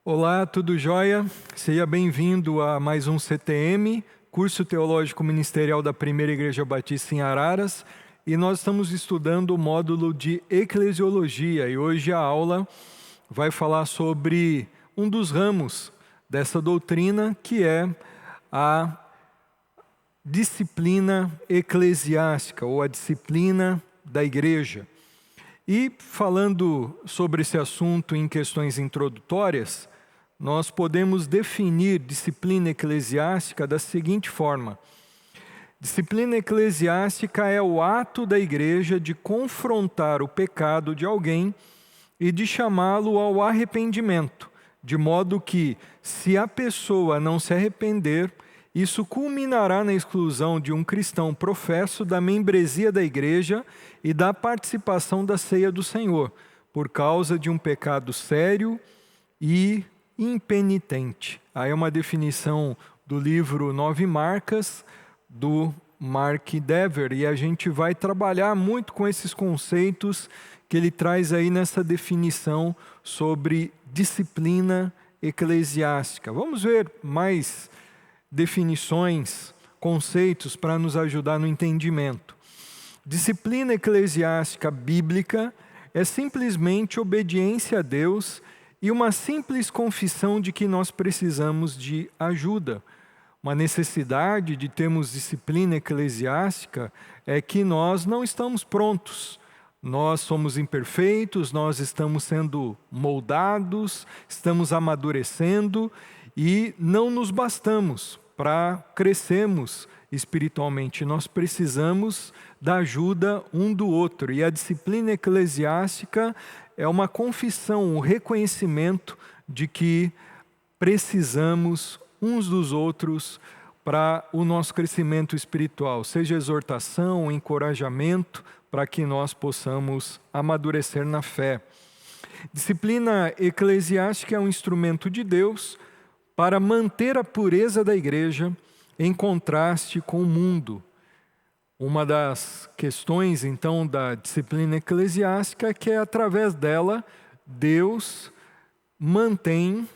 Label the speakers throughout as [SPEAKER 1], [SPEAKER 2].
[SPEAKER 1] Olá, tudo jóia? Seja bem-vindo a mais um CTM, Curso Teológico Ministerial da Primeira Igreja Batista em Araras, e nós estamos estudando o módulo de Eclesiologia, e hoje a aula vai falar sobre um dos ramos dessa doutrina, que é a disciplina eclesiástica, ou a disciplina da igreja. E falando sobre esse assunto em questões introdutórias, nós podemos definir disciplina eclesiástica da seguinte forma: disciplina eclesiástica é o ato da igreja de confrontar o pecado de alguém e de chamá-lo ao arrependimento, de modo que, se a pessoa não se arrepender, isso culminará na exclusão de um cristão professo da membresia da igreja e da participação da ceia do Senhor, por causa de um pecado sério e impenitente. Aí é uma definição do livro 9 Marcas, do Mark Dever, e a gente vai trabalhar muito com esses conceitos que ele traz aí nessa definição sobre disciplina eclesiástica. Vamos ver mais definições, conceitos para nos ajudar no entendimento. Disciplina eclesiástica bíblica é simplesmente obediência a Deus e uma simples confissão de que nós precisamos de ajuda. Uma necessidade de termos disciplina eclesiástica é que nós não estamos prontos. Nós somos imperfeitos, nós estamos sendo moldados, estamos amadurecendo e não nos bastamos para crescermos espiritualmente. Nós precisamos da ajuda um do outro. E a disciplina eclesiástica é uma confissão, um reconhecimento de que precisamos uns dos outros para o nosso crescimento espiritual, seja exortação, encorajamento, para que nós possamos amadurecer na fé. Disciplina eclesiástica é um instrumento de Deus para manter a pureza da igreja em contraste com o mundo. Uma das questões, então, da disciplina eclesiástica é que, através dela, Deus mantém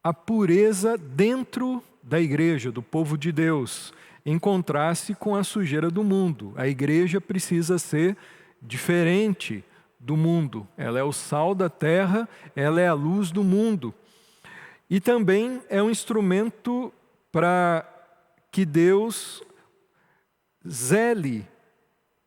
[SPEAKER 1] a pureza dentro da igreja, do povo de Deus, em contraste com a sujeira do mundo. A igreja precisa ser diferente do mundo. Ela é o sal da terra, ela é a luz do mundo. E também é um instrumento para que Deus zele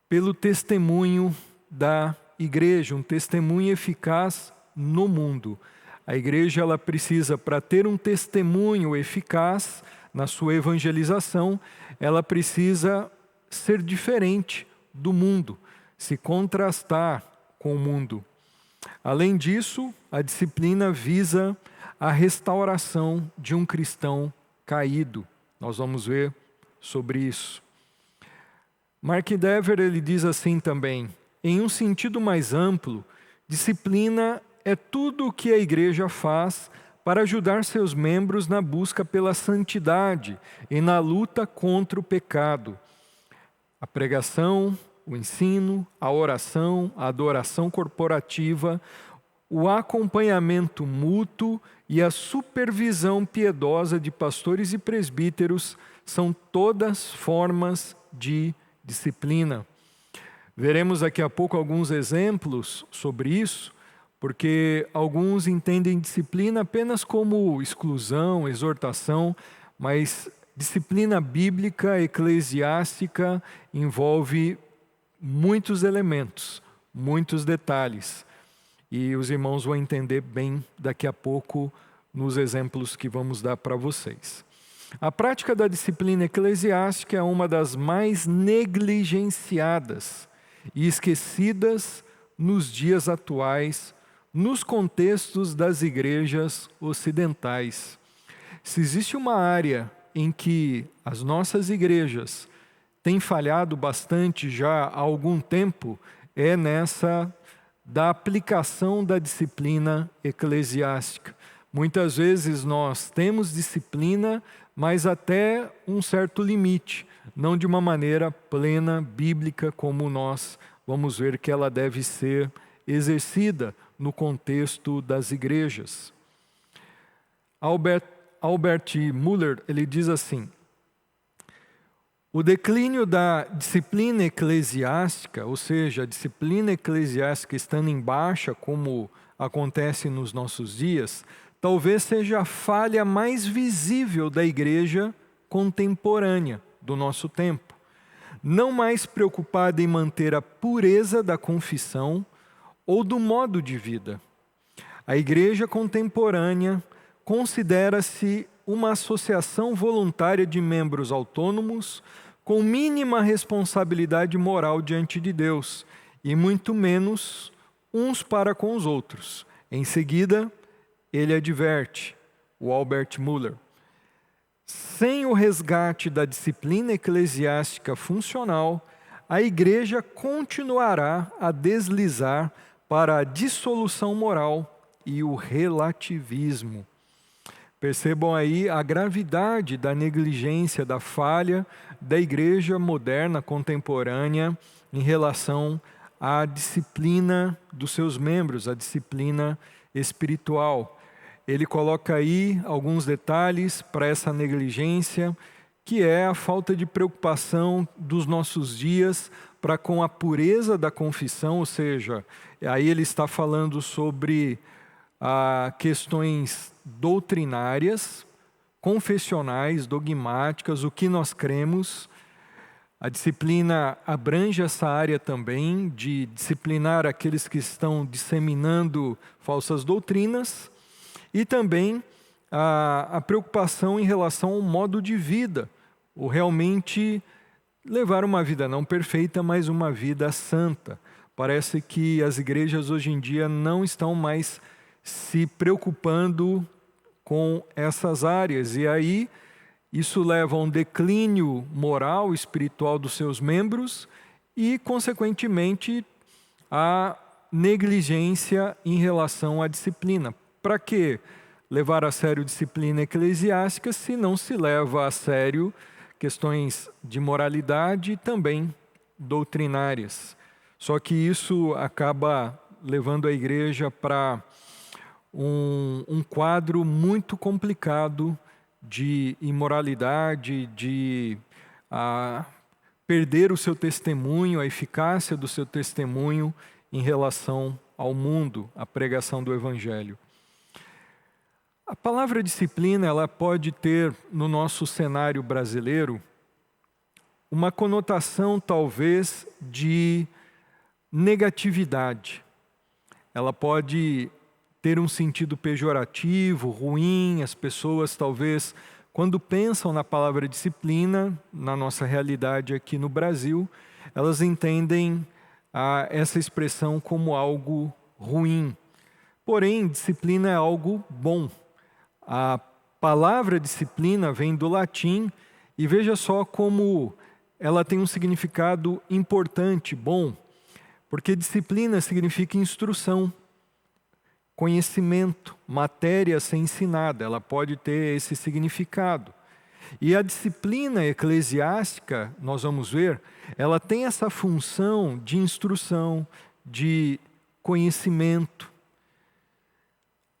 [SPEAKER 1] pelo testemunho da igreja, um testemunho eficaz no mundo. A igreja ela precisa, para ter um testemunho eficaz na sua evangelização, ela precisa ser diferente do mundo, se contrastar com o mundo. Além disso, a disciplina visa a restauração de um cristão caído. Nós vamos ver sobre isso. Mark Dever ele diz assim também: em um sentido mais amplo, disciplina é tudo o que a igreja faz para ajudar seus membros na busca pela santidade e na luta contra o pecado. A pregação, o ensino, a oração, a adoração corporativa, o acompanhamento mútuo e a supervisão piedosa de pastores e presbíteros são todas formas de disciplina. Veremos daqui a pouco alguns exemplos sobre isso, porque alguns entendem disciplina apenas como exclusão, exortação, mas disciplina bíblica, eclesiástica, envolve muitos elementos, muitos detalhes. E os irmãos vão entender bem daqui a pouco nos exemplos que vamos dar para vocês. A prática da disciplina eclesiástica é uma das mais negligenciadas e esquecidas nos dias atuais, nos contextos das igrejas ocidentais. Se existe uma área em que as nossas igrejas têm falhado bastante já há algum tempo, é nessa da aplicação da disciplina eclesiástica. Muitas vezes nós temos disciplina, mas até um certo limite, não de uma maneira plena, bíblica, como nós vamos ver que ela deve ser exercida no contexto das igrejas. Albert Muller, ele diz assim: o declínio da disciplina eclesiástica, ou seja, a disciplina eclesiástica estando em baixa, como acontece nos nossos dias, talvez seja a falha mais visível da igreja contemporânea do nosso tempo. Não mais preocupada em manter a pureza da confissão ou do modo de vida. A igreja contemporânea considera-se uma associação voluntária de membros autônomos com mínima responsabilidade moral diante de Deus e muito menos uns para com os outros. Em seguida, ele adverte, o Albert Muller: sem o resgate da disciplina eclesiástica funcional, a igreja continuará a deslizar para a dissolução moral e o relativismo. Percebam aí a gravidade da negligência, da falha da igreja moderna, contemporânea, em relação à disciplina dos seus membros, a disciplina espiritual. Ele coloca aí alguns detalhes para essa negligência, que é a falta de preocupação dos nossos dias para com a pureza da confissão, ou seja, aí ele está falando sobre questões doutrinárias, confessionais, dogmáticas, o que nós cremos. A disciplina abrange essa área também, de disciplinar aqueles que estão disseminando falsas doutrinas, e também a preocupação em relação ao modo de vida, ou realmente levar uma vida não perfeita, mas uma vida santa. Parece que as igrejas hoje em dia não estão mais se preocupando com essas áreas, e aí isso leva a um declínio moral, espiritual dos seus membros e, consequentemente, a negligência em relação à disciplina. Para que levar a sério disciplina eclesiástica se não se leva a sério questões de moralidade e também doutrinárias? Só que isso acaba levando a igreja para um quadro muito complicado de imoralidade, de perder o seu testemunho, a eficácia do seu testemunho em relação ao mundo, à pregação do Evangelho. A palavra disciplina, ela pode ter no nosso cenário brasileiro uma conotação talvez de negatividade. Ela pode ter um sentido pejorativo, ruim. As pessoas talvez, quando pensam na palavra disciplina, na nossa realidade aqui no Brasil, elas entendem essa expressão como algo ruim. Porém, disciplina é algo bom. A palavra disciplina vem do latim e veja só como ela tem um significado importante, bom, porque disciplina significa instrução, conhecimento, matéria a ser ensinada, ela pode ter esse significado. E a disciplina eclesiástica, nós vamos ver, ela tem essa função de instrução, de conhecimento.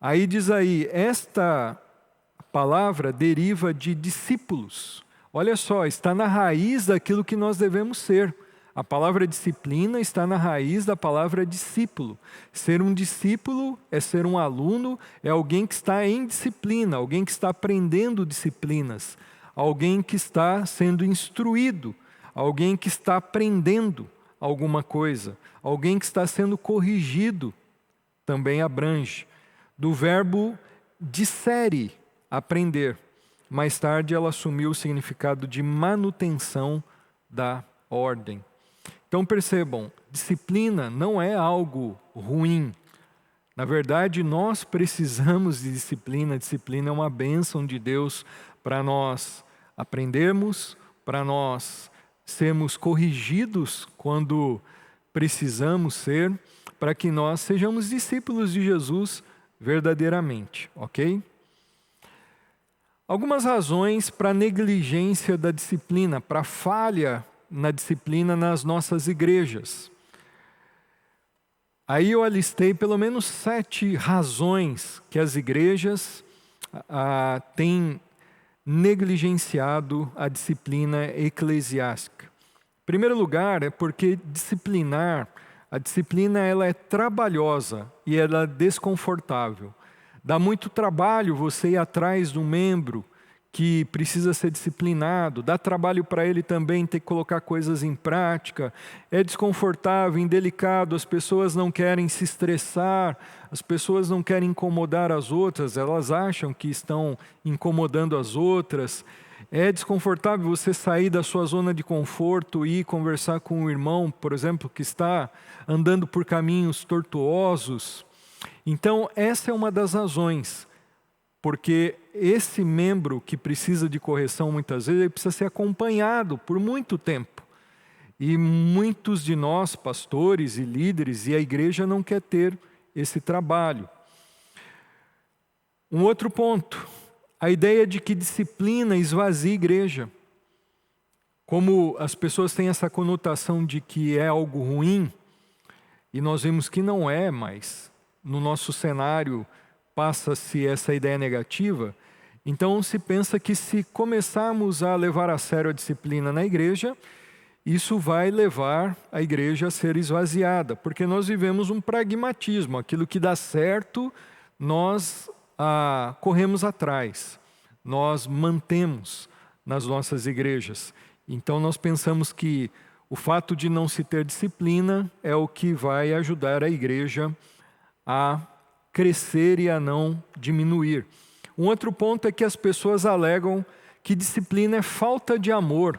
[SPEAKER 1] Aí diz aí, esta palavra deriva de discípulos. Olha só, está na raiz daquilo que nós devemos ser. A palavra disciplina está na raiz da palavra discípulo. Ser um discípulo é ser um aluno, é alguém que está em disciplina, alguém que está aprendendo disciplinas, alguém que está sendo instruído, alguém que está aprendendo alguma coisa, alguém que está sendo corrigido, também abrange. Do verbo dissere, aprender. Mais tarde ela assumiu o significado de manutenção da ordem. Então percebam, disciplina não é algo ruim. Na verdade, nós precisamos de disciplina. Disciplina é uma bênção de Deus para nós aprendermos, para nós sermos corrigidos quando precisamos ser, para que nós sejamos discípulos de Jesus verdadeiramente, ok? Algumas razões para a negligência da disciplina, para a falha na disciplina nas nossas igrejas. Aí eu alistei pelo menos 7 razões que as igrejas têm negligenciado a disciplina eclesiástica. Em primeiro lugar, é porque a disciplina ela é trabalhosa e ela é desconfortável. Dá muito trabalho você ir atrás de um membro que precisa ser disciplinado, dá trabalho para ele também ter que colocar coisas em prática, é desconfortável, indelicado, as pessoas não querem se estressar, as pessoas não querem incomodar as outras, elas acham que estão incomodando as outras. É desconfortável você sair da sua zona de conforto e ir conversar com um irmão, por exemplo, que está andando por caminhos tortuosos. Então, essa é uma das razões. Porque esse membro que precisa de correção, muitas vezes, ele precisa ser acompanhado por muito tempo. E muitos de nós, pastores e líderes, e a igreja não quer ter esse trabalho. Um outro ponto, a ideia de que disciplina esvazia a igreja. Como as pessoas têm essa conotação de que é algo ruim, e nós vemos que não é, mas no nosso cenário passa-se essa ideia negativa, então se pensa que se começarmos a levar a sério a disciplina na igreja, isso vai levar a igreja a ser esvaziada, porque nós vivemos um pragmatismo, aquilo que dá certo, nós corremos atrás, nós mantemos nas nossas igrejas. Então nós pensamos que o fato de não se ter disciplina é o que vai ajudar a igreja a crescer e a não diminuir. Um outro ponto é que as pessoas alegam que disciplina é falta de amor.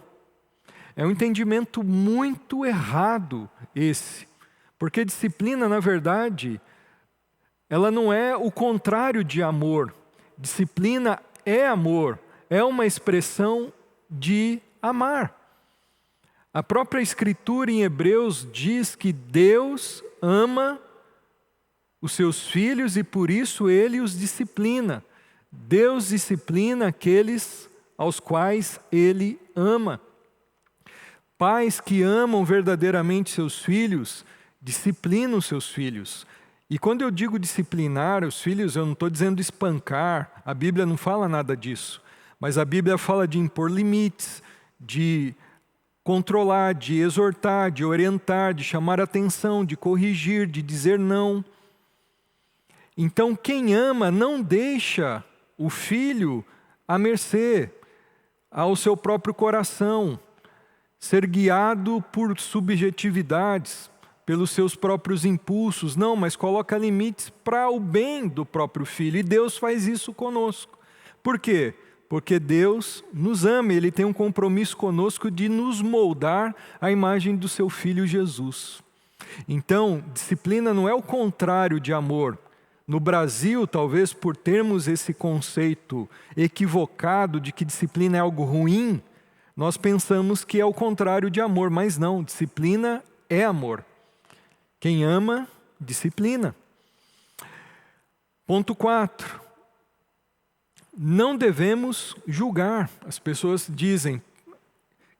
[SPEAKER 1] É um entendimento muito errado esse, porque disciplina, na verdade, ela não é o contrário de amor. Disciplina é amor, é uma expressão de amar. A própria Escritura em Hebreus diz que Deus ama os seus filhos e por isso Ele os disciplina. Deus disciplina aqueles aos quais Ele ama. Pais que amam verdadeiramente seus filhos, disciplinam seus filhos. E quando eu digo disciplinar os filhos, eu não estou dizendo espancar, a Bíblia não fala nada disso. Mas a Bíblia fala de impor limites, de controlar, de exortar, de orientar, de chamar atenção, de corrigir, de dizer não. Então, quem ama não deixa o filho à mercê, ao seu próprio coração, ser guiado por subjetividades, pelos seus próprios impulsos. Não, mas coloca limites para o bem do próprio filho. E Deus faz isso conosco. Por quê? Porque Deus nos ama, Ele tem um compromisso conosco de nos moldar à imagem do seu Filho Jesus. Então, disciplina não é o contrário de amor. No Brasil, talvez por termos esse conceito equivocado de que disciplina é algo ruim, nós pensamos que é o contrário de amor, mas não, disciplina é amor. Quem ama, disciplina. Ponto 4. Não devemos julgar. As pessoas dizem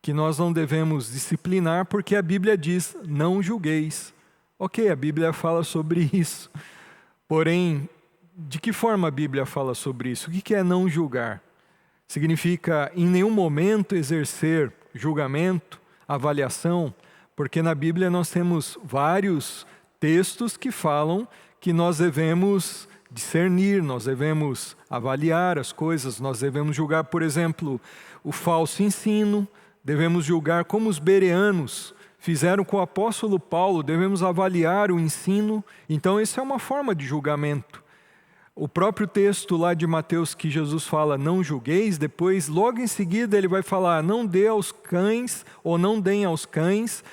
[SPEAKER 1] que nós não devemos disciplinar porque a Bíblia diz, não julgueis. Ok, a Bíblia fala sobre isso. Porém, de que forma a Bíblia fala sobre isso? O que é não julgar? Significa em nenhum momento exercer julgamento, avaliação, porque na Bíblia nós temos vários textos que falam que nós devemos discernir, nós devemos avaliar as coisas, nós devemos julgar, por exemplo, o falso ensino, devemos julgar como os bereanos fizeram com o apóstolo Paulo, devemos avaliar o ensino. Então, essa é uma forma de julgamento. O próprio texto lá de Mateus que Jesus fala, não julgueis, depois, logo em seguida, ele vai falar, não dê aos cães, ou não deem aos cães,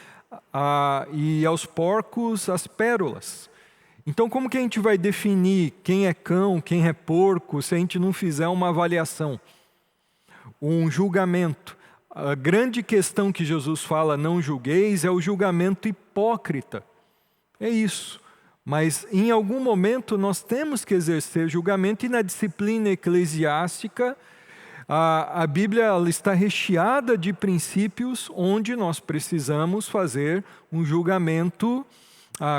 [SPEAKER 1] e aos porcos as pérolas. Então, como que a gente vai definir quem é cão, quem é porco, se a gente não fizer uma avaliação, um julgamento? A grande questão que Jesus fala, não julgueis, é o julgamento hipócrita. É isso. Mas em algum momento nós temos que exercer julgamento e na disciplina eclesiástica, a Bíblia ela está recheada de princípios onde nós precisamos fazer um julgamento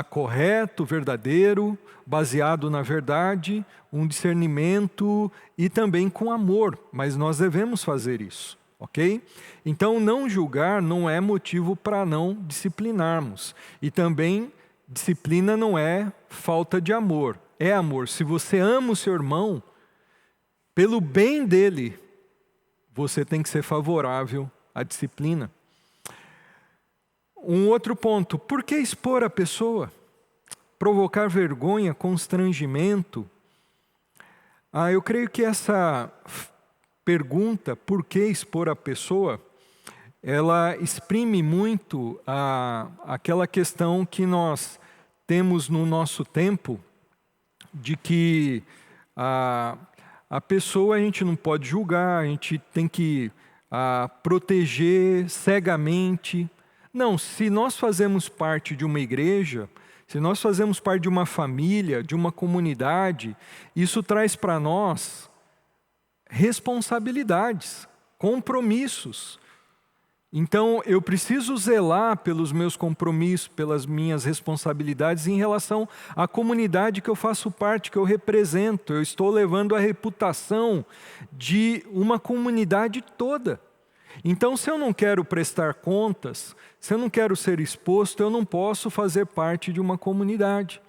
[SPEAKER 1] correto, verdadeiro, baseado na verdade, um discernimento e também com amor, mas nós devemos fazer isso, ok? Então, não julgar não é motivo para não disciplinarmos. E também, disciplina não é falta de amor, é amor. Se você ama o seu irmão, pelo bem dele, você tem que ser favorável à disciplina. Um outro ponto, por que expor a pessoa? Provocar vergonha, constrangimento? Eu creio que essa pergunta, por que expor a pessoa, ela exprime muito aquela questão que nós temos no nosso tempo, de que a pessoa a gente não pode julgar, a gente tem que proteger cegamente. Não, se nós fazemos parte de uma igreja, se nós fazemos parte de uma família, de uma comunidade, isso traz para nós responsabilidades, compromissos. Então, eu preciso zelar pelos meus compromissos, pelas minhas responsabilidades em relação à comunidade que eu faço parte, que eu represento. Eu estou levando a reputação de uma comunidade toda. Então, se eu não quero prestar contas, se eu não quero ser exposto, eu não posso fazer parte de uma comunidade.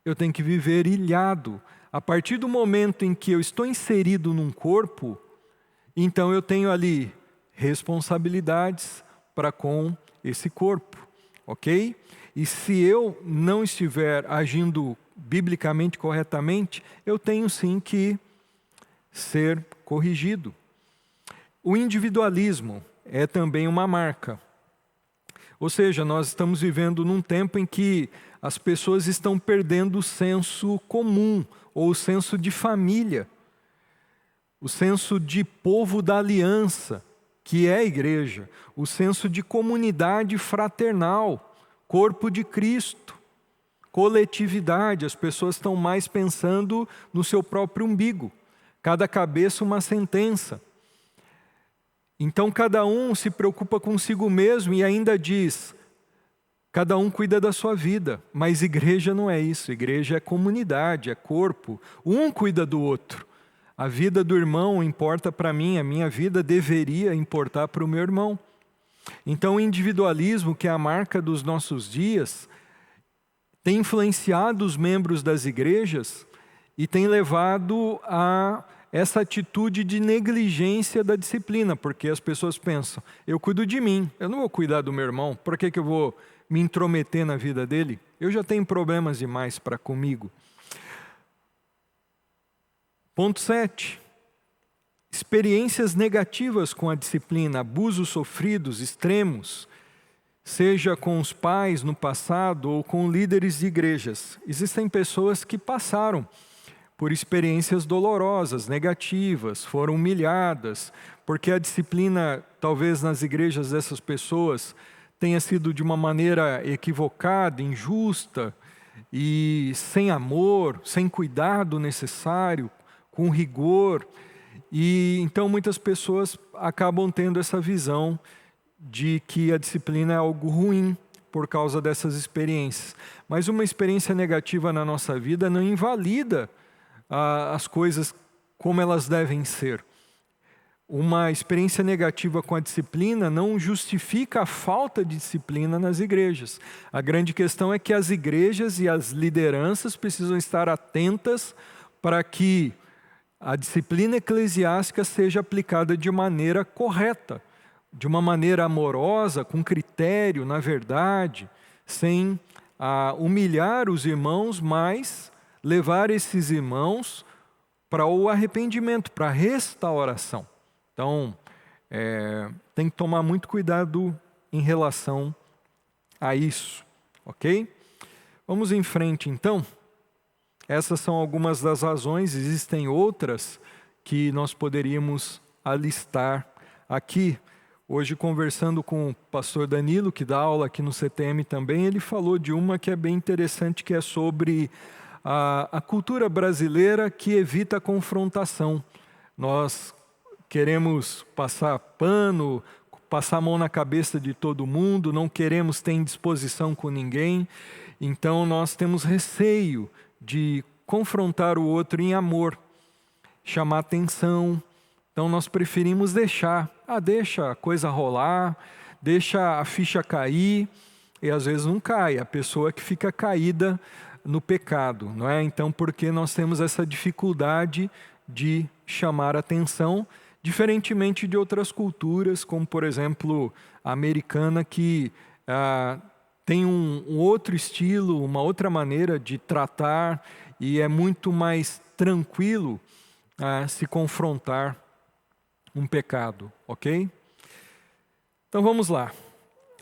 [SPEAKER 1] Eu tenho que viver ilhado. A partir do momento em que eu estou inserido num corpo, então eu tenho ali responsabilidades para com esse corpo, ok? E se eu não estiver agindo biblicamente corretamente, eu tenho sim que ser corrigido. O individualismo é também uma marca. Ou seja, nós estamos vivendo num tempo em que as pessoas estão perdendo o senso comum, ou o senso de família, o senso de povo da aliança, que é a igreja, o senso de comunidade fraternal, corpo de Cristo, coletividade. As pessoas estão mais pensando no seu próprio umbigo, cada cabeça uma sentença. Então cada um se preocupa consigo mesmo e ainda diz, cada um cuida da sua vida, mas igreja não é isso, igreja é comunidade, é corpo, um cuida do outro. A vida do irmão importa para mim, a minha vida deveria importar para o meu irmão. Então o individualismo, que é a marca dos nossos dias, tem influenciado os membros das igrejas e tem levado a essa atitude de negligência da disciplina, porque as pessoas pensam, eu cuido de mim, eu não vou cuidar do meu irmão, por que eu vou me intrometer na vida dele? Eu já tenho problemas demais para comigo. Ponto 7. Experiências negativas com a disciplina, abusos sofridos, extremos, seja com os pais no passado ou com líderes de igrejas. Existem pessoas que passaram por experiências dolorosas, negativas, foram humilhadas, porque a disciplina, talvez nas igrejas dessas pessoas, tenha sido de uma maneira equivocada, injusta, e sem amor, sem cuidado necessário, com rigor. E então muitas pessoas acabam tendo essa visão de que a disciplina é algo ruim por causa dessas experiências. Mas uma experiência negativa na nossa vida não invalida as coisas como elas devem ser. Uma experiência negativa com a disciplina não justifica a falta de disciplina nas igrejas. A grande questão é que as igrejas e as lideranças precisam estar atentas para que a disciplina eclesiástica seja aplicada de maneira correta, de uma maneira amorosa, com critério, na verdade, sem humilhar os irmãos, mas levar esses irmãos para o arrependimento, para a restauração. Então, tem que tomar muito cuidado em relação a isso, ok? Vamos em frente, então. Essas são algumas das razões, existem outras que nós poderíamos alistar aqui. Hoje, conversando com o pastor Danilo, que dá aula aqui no CTM também, ele falou de uma que é bem interessante, que é sobre a cultura brasileira que evita a confrontação. Nós queremos passar pano, passar a mão na cabeça de todo mundo, não queremos ter indisposição com ninguém. Então nós temos receio de confrontar o outro em amor, chamar atenção. Então nós preferimos deixa a coisa rolar, deixa a ficha cair, e às vezes não cai, a pessoa que fica caída no pecado, não é? Então, porque nós temos essa dificuldade de chamar atenção, diferentemente de outras culturas, como por exemplo a americana, que tem um outro estilo, uma outra maneira de tratar, e é muito mais tranquilo se confrontar um pecado, ok? Então vamos lá.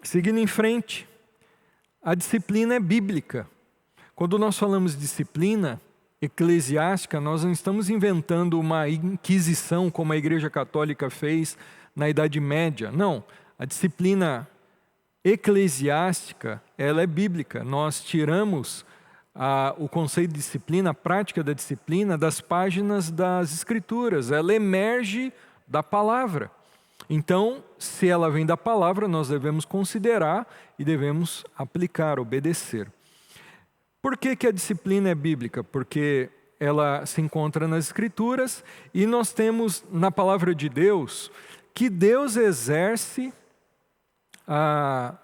[SPEAKER 1] Seguindo em frente, a disciplina é bíblica. Quando nós falamos de disciplina eclesiástica, nós não estamos inventando uma inquisição como a Igreja Católica fez na Idade Média. Não, a disciplina eclesiástica, ela é bíblica. Nós tiramos o conceito de disciplina, a prática da disciplina, das páginas das Escrituras. Ela emerge da palavra. Então, se ela vem da palavra, nós devemos considerar e devemos aplicar, obedecer. Por que a disciplina é bíblica? Porque ela se encontra nas Escrituras e nós temos na palavra de Deus que Deus exerce a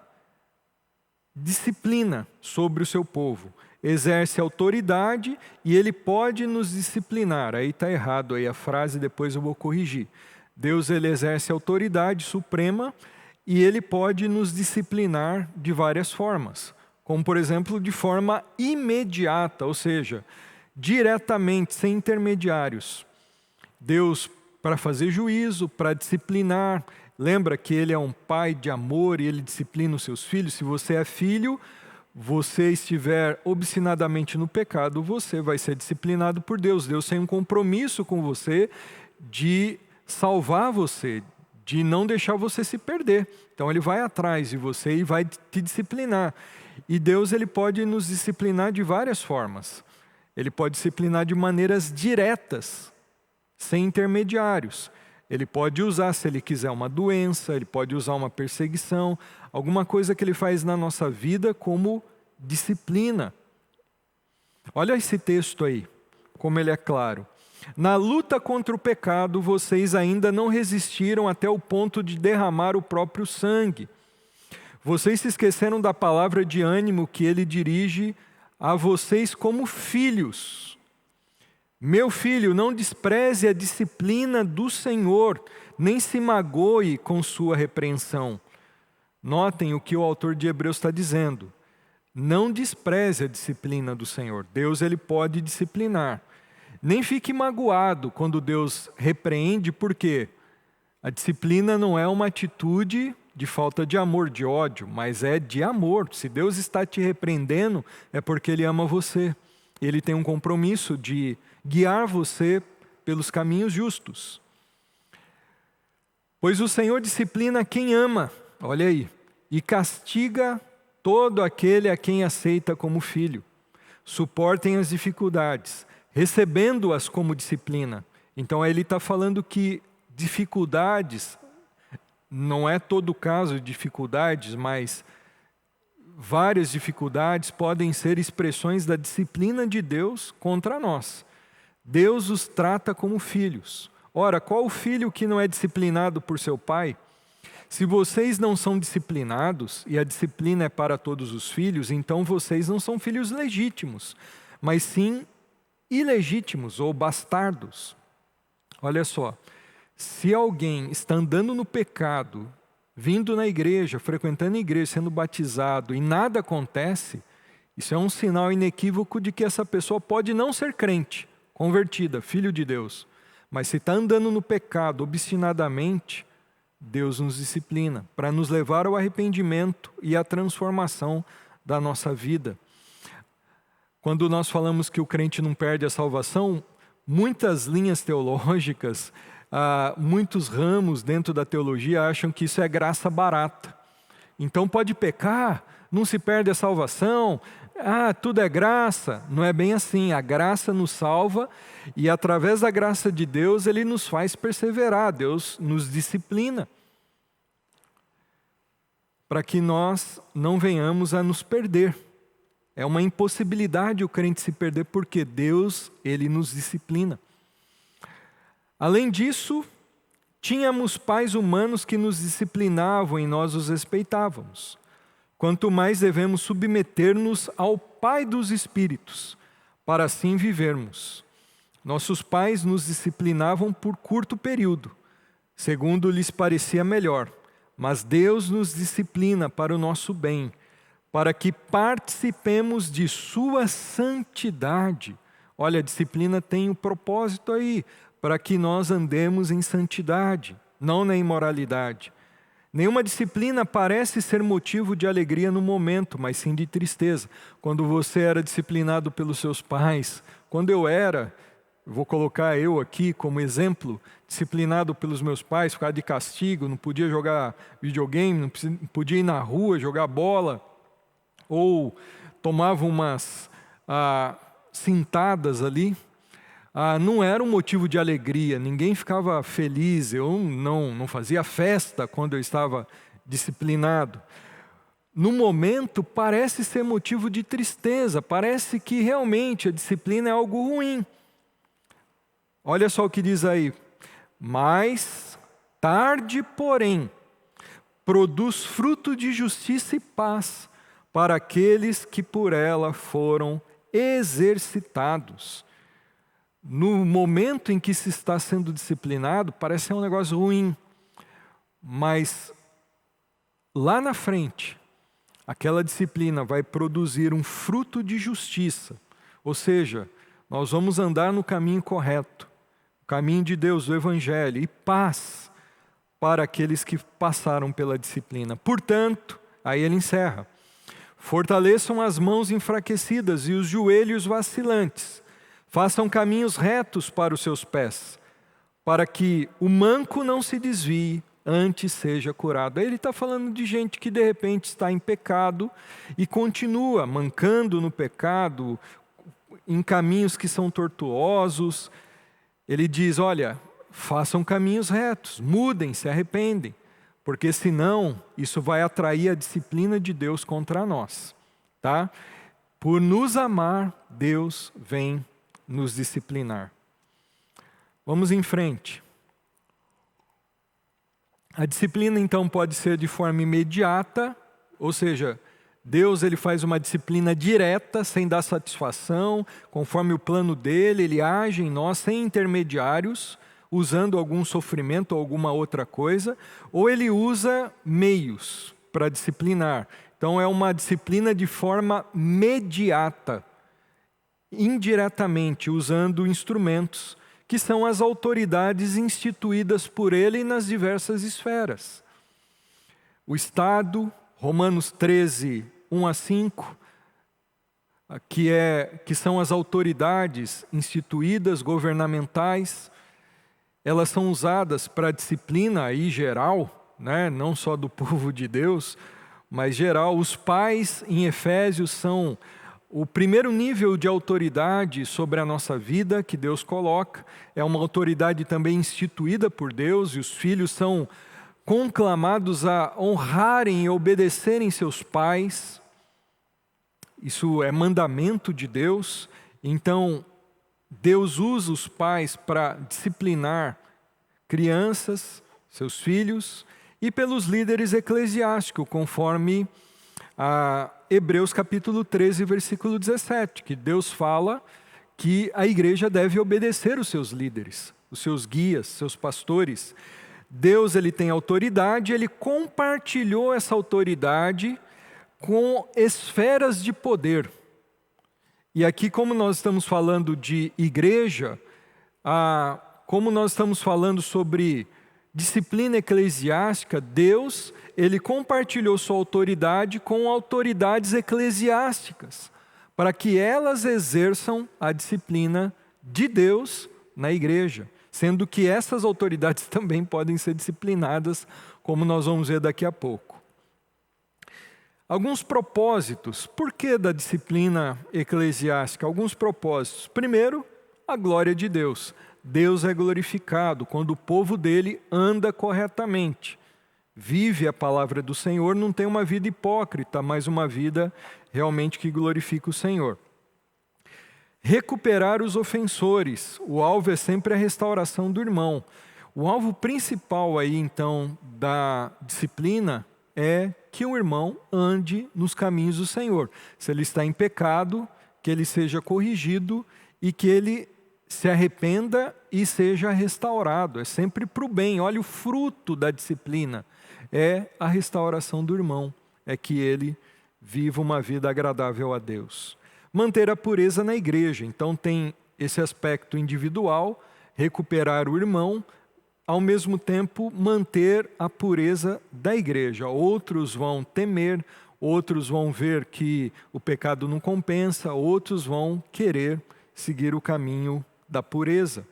[SPEAKER 1] disciplina sobre o seu povo. Exerce autoridade e Ele pode nos disciplinar. Aí está errado aí a frase, depois eu vou corrigir. Deus, Ele exerce autoridade suprema e Ele pode nos disciplinar de várias formas. Como, por exemplo, de forma imediata, ou seja, diretamente, sem intermediários. Deus, para fazer juízo, para disciplinar. Lembra que Ele é um pai de amor e Ele disciplina os seus filhos. Se você é filho, você estiver obstinadamente no pecado, você vai ser disciplinado por Deus. Deus tem um compromisso com você de salvar você, de não deixar você se perder. Então Ele vai atrás de você e vai te disciplinar. E Deus, Ele pode nos disciplinar de várias formas. Ele pode disciplinar de maneiras diretas, sem intermediários. Ele pode usar, se Ele quiser, uma doença, Ele pode usar uma perseguição, alguma coisa que Ele faz na nossa vida como disciplina. Olha esse texto aí, como ele é claro. Na luta contra o pecado, vocês ainda não resistiram até o ponto de derramar o próprio sangue. Vocês se esqueceram da palavra de ânimo que Ele dirige a vocês como filhos. Meu filho, não despreze a disciplina do Senhor, nem se magoe com sua repreensão. Notem o que o autor de Hebreus está dizendo. Não despreze a disciplina do Senhor. Deus, Ele pode disciplinar. Nem fique magoado quando Deus repreende, porque a disciplina não é uma atitude de falta de amor, de ódio, mas é de amor. Se Deus está te repreendendo, é porque Ele ama você. Ele tem um compromisso de guiar você pelos caminhos justos. Pois o Senhor disciplina quem ama, olha aí, e castiga todo aquele a quem aceita como filho. Suportem as dificuldades, recebendo-as como disciplina. Então ele está falando que dificuldades, não é todo o caso de dificuldades, mas várias dificuldades podem ser expressões da disciplina de Deus contra nós. Deus os trata como filhos. Ora, qual o filho que não é disciplinado por seu pai? Se vocês não são disciplinados, e a disciplina é para todos os filhos, então vocês não são filhos legítimos, mas sim ilegítimos ou bastardos. Olha só, se alguém está andando no pecado, vindo na igreja, frequentando a igreja, sendo batizado e nada acontece, isso é um sinal inequívoco de que essa pessoa pode não ser crente, convertida, filho de Deus. Mas se está andando no pecado obstinadamente, Deus nos disciplina para nos levar ao arrependimento e à transformação da nossa vida. Quando nós falamos que o crente não perde a salvação, muitas linhas teológicas, muitos ramos dentro da teologia acham que isso é graça barata. Então pode pecar, não se perde a salvação, tudo é graça. Não é bem assim, a graça nos salva e através da graça de Deus Ele nos faz perseverar, Deus nos disciplina para que nós não venhamos a nos perder. É uma impossibilidade o crente se perder, porque Deus, Ele nos disciplina. Além disso, tínhamos pais humanos que nos disciplinavam e nós os respeitávamos. Quanto mais devemos submeter-nos ao Pai dos Espíritos, para assim vivermos. Nossos pais nos disciplinavam por curto período, segundo lhes parecia melhor, mas Deus nos disciplina para o nosso bem, para que participemos de sua santidade. Olha, a disciplina tem um propósito aí, para que nós andemos em santidade, não na imoralidade. Nenhuma disciplina parece ser motivo de alegria no momento, mas sim de tristeza. Quando você era disciplinado pelos seus pais, quando eu era, vou colocar eu aqui como exemplo, disciplinado pelos meus pais, ficava de castigo, não podia jogar videogame, não podia ir na rua jogar bola, ou tomava umas cintadas ali, não era um motivo de alegria, ninguém ficava feliz, eu não fazia festa quando eu estava disciplinado. No momento parece ser motivo de tristeza, parece que realmente a disciplina é algo ruim. Olha só o que diz aí: mais tarde, porém, produz fruto de justiça e paz para aqueles que por ela foram exercitados. No momento em que se está sendo disciplinado, parece ser um negócio ruim, mas lá na frente, aquela disciplina vai produzir um fruto de justiça, ou seja, nós vamos andar no caminho correto, o caminho de Deus, do Evangelho, e paz para aqueles que passaram pela disciplina. Portanto, aí ele encerra: fortaleçam as mãos enfraquecidas e os joelhos vacilantes, façam caminhos retos para os seus pés, para que o manco não se desvie, antes seja curado. Aí ele está falando de gente que de repente está em pecado e continua mancando no pecado, em caminhos que são tortuosos. Ele diz: olha, façam caminhos retos, mudem, se arrependem, porque senão isso vai atrair a disciplina de Deus contra nós, tá? Por nos amar, Deus vem nos disciplinar. Vamos em frente. A disciplina então pode ser de forma imediata, ou seja, Deus ele faz uma disciplina direta, sem dar satisfação, conforme o plano dele, ele age em nós sem intermediários, usando algum sofrimento ou alguma outra coisa, ou ele usa meios para disciplinar. Então é uma disciplina de forma mediata, indiretamente, usando instrumentos que são as autoridades instituídas por ele nas diversas esferas. O Estado, Romanos 13, 1 a 5, que são as autoridades instituídas, governamentais, elas são usadas para a disciplina aí geral, né? Não só do povo de Deus, mas geral. Os pais em Efésios são o primeiro nível de autoridade sobre a nossa vida que Deus coloca. É uma autoridade também instituída por Deus, e os filhos são conclamados a honrarem e obedecerem seus pais. Isso é mandamento de Deus. Então, Deus usa os pais para disciplinar crianças, seus filhos, e pelos líderes eclesiásticos, conforme Hebreus capítulo 13, versículo 17, que Deus fala que a igreja deve obedecer os seus líderes, os seus guias, seus pastores. Deus ele tem autoridade, ele compartilhou essa autoridade com esferas de poder. E aqui, como nós estamos falando de igreja, como nós estamos falando sobre disciplina eclesiástica, Deus, ele compartilhou sua autoridade com autoridades eclesiásticas, para que elas exerçam a disciplina de Deus na igreja, sendo que essas autoridades também podem ser disciplinadas, como nós vamos ver daqui a pouco. Alguns propósitos. Por que da disciplina eclesiástica? Alguns propósitos. Primeiro, a glória de Deus. Deus é glorificado quando o povo dele anda corretamente. Vive a palavra do Senhor, não tem uma vida hipócrita, mas uma vida realmente que glorifica o Senhor. Recuperar os ofensores. O alvo é sempre a restauração do irmão. O alvo principal aí, então, da disciplina é que o irmão ande nos caminhos do Senhor. Se ele está em pecado, que ele seja corrigido e que ele se arrependa e seja restaurado. É sempre para o bem. Olha, o fruto da disciplina é a restauração do irmão. É que ele viva uma vida agradável a Deus. Manter a pureza na igreja. Então tem esse aspecto individual, recuperar o irmão, ao mesmo tempo manter a pureza da igreja. Outros vão temer, outros vão ver que o pecado não compensa, outros vão querer seguir o caminho da pureza.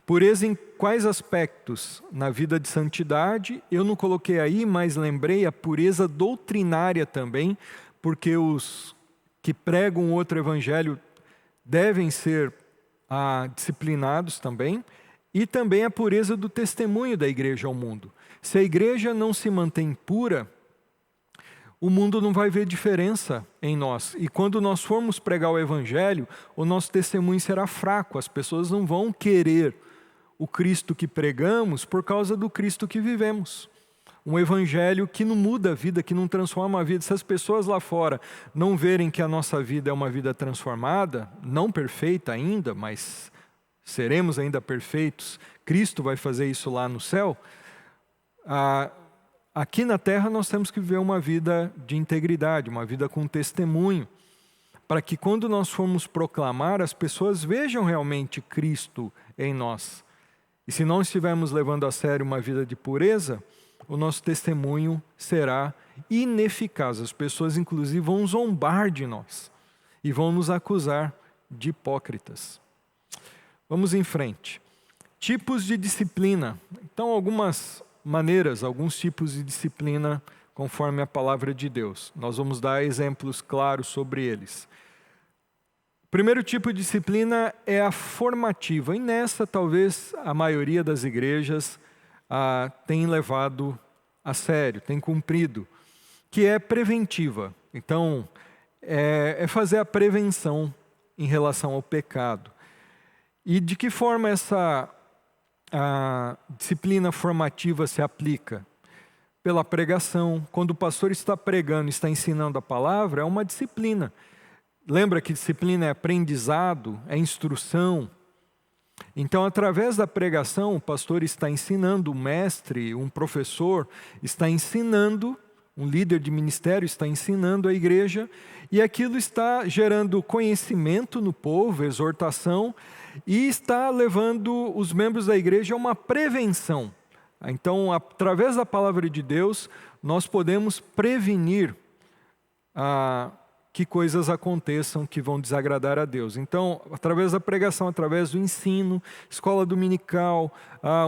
[SPEAKER 1] Pureza em quais aspectos? Na vida de santidade, eu não coloquei aí, mas lembrei a pureza doutrinária também, porque os que pregam outro evangelho devem ser disciplinados também, e também a pureza do testemunho da igreja ao mundo. Se a igreja não se mantém pura, o mundo não vai ver diferença em nós. E quando nós formos pregar o evangelho, o nosso testemunho será fraco. As pessoas não vão querer o Cristo que pregamos por causa do Cristo que vivemos. Um evangelho que não muda a vida, que não transforma a vida. Se as pessoas lá fora não verem que a nossa vida é uma vida transformada, não perfeita ainda, mas seremos ainda perfeitos, Cristo vai fazer isso lá no céu. Aqui na terra nós temos que viver uma vida de integridade, uma vida com testemunho, para que quando nós formos proclamar, as pessoas vejam realmente Cristo em nós. E se não estivermos levando a sério uma vida de pureza, o nosso testemunho será ineficaz. As pessoas inclusive vão zombar de nós e vão nos acusar de hipócritas. Vamos em frente. Tipos de disciplina. Então, algumas maneiras, alguns tipos de disciplina conforme a palavra de Deus. Nós vamos dar exemplos claros sobre eles. O primeiro tipo de disciplina é a formativa. E nessa, talvez, a maioria das igrejas tem levado a sério, tem cumprido, que é preventiva. Então, é fazer a prevenção em relação ao pecado. E de que forma a disciplina formativa se aplica? Pela pregação. Quando o pastor está pregando, está ensinando a palavra, é uma disciplina. Lembra que disciplina é aprendizado, é instrução. Então, através da pregação, o pastor está ensinando, o mestre, um professor está ensinando, um líder de ministério está ensinando a igreja, e aquilo está gerando conhecimento no povo, exortação, e está levando os membros da igreja a uma prevenção. Então, através da palavra de Deus, nós podemos prevenir que coisas aconteçam que vão desagradar a Deus. Então, através da pregação, através do ensino, escola dominical,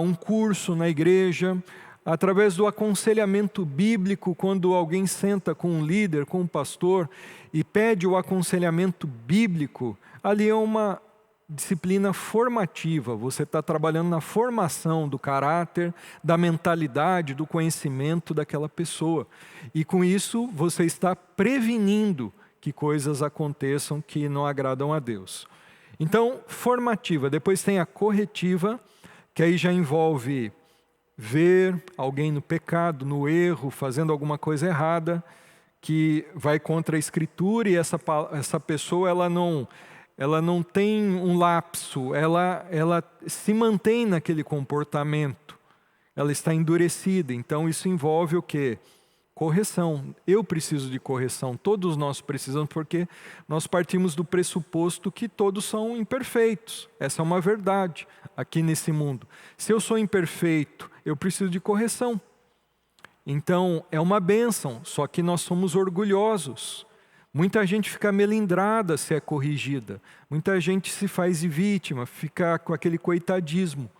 [SPEAKER 1] um curso na igreja, através do aconselhamento bíblico, quando alguém senta com um líder, com um pastor, e pede o aconselhamento bíblico, ali é uma disciplina formativa. Você está trabalhando na formação do caráter, da mentalidade, do conhecimento daquela pessoa. E com isso, você está prevenindo que coisas aconteçam que não agradam a Deus. Então, formativa. Depois tem a corretiva, que aí já envolve ver alguém no pecado, no erro, fazendo alguma coisa errada, que vai contra a Escritura, e essa pessoa ela não tem um lapso, ela se mantém naquele comportamento, ela está endurecida. Então isso envolve o quê? Correção. Eu preciso de correção, todos nós precisamos, porque nós partimos do pressuposto que todos são imperfeitos. Essa é uma verdade aqui nesse mundo. Se eu sou imperfeito, eu preciso de correção. Então é uma bênção, só que nós somos orgulhosos. Muita gente fica melindrada se é corrigida. Muita gente se faz de vítima, fica com aquele coitadismo.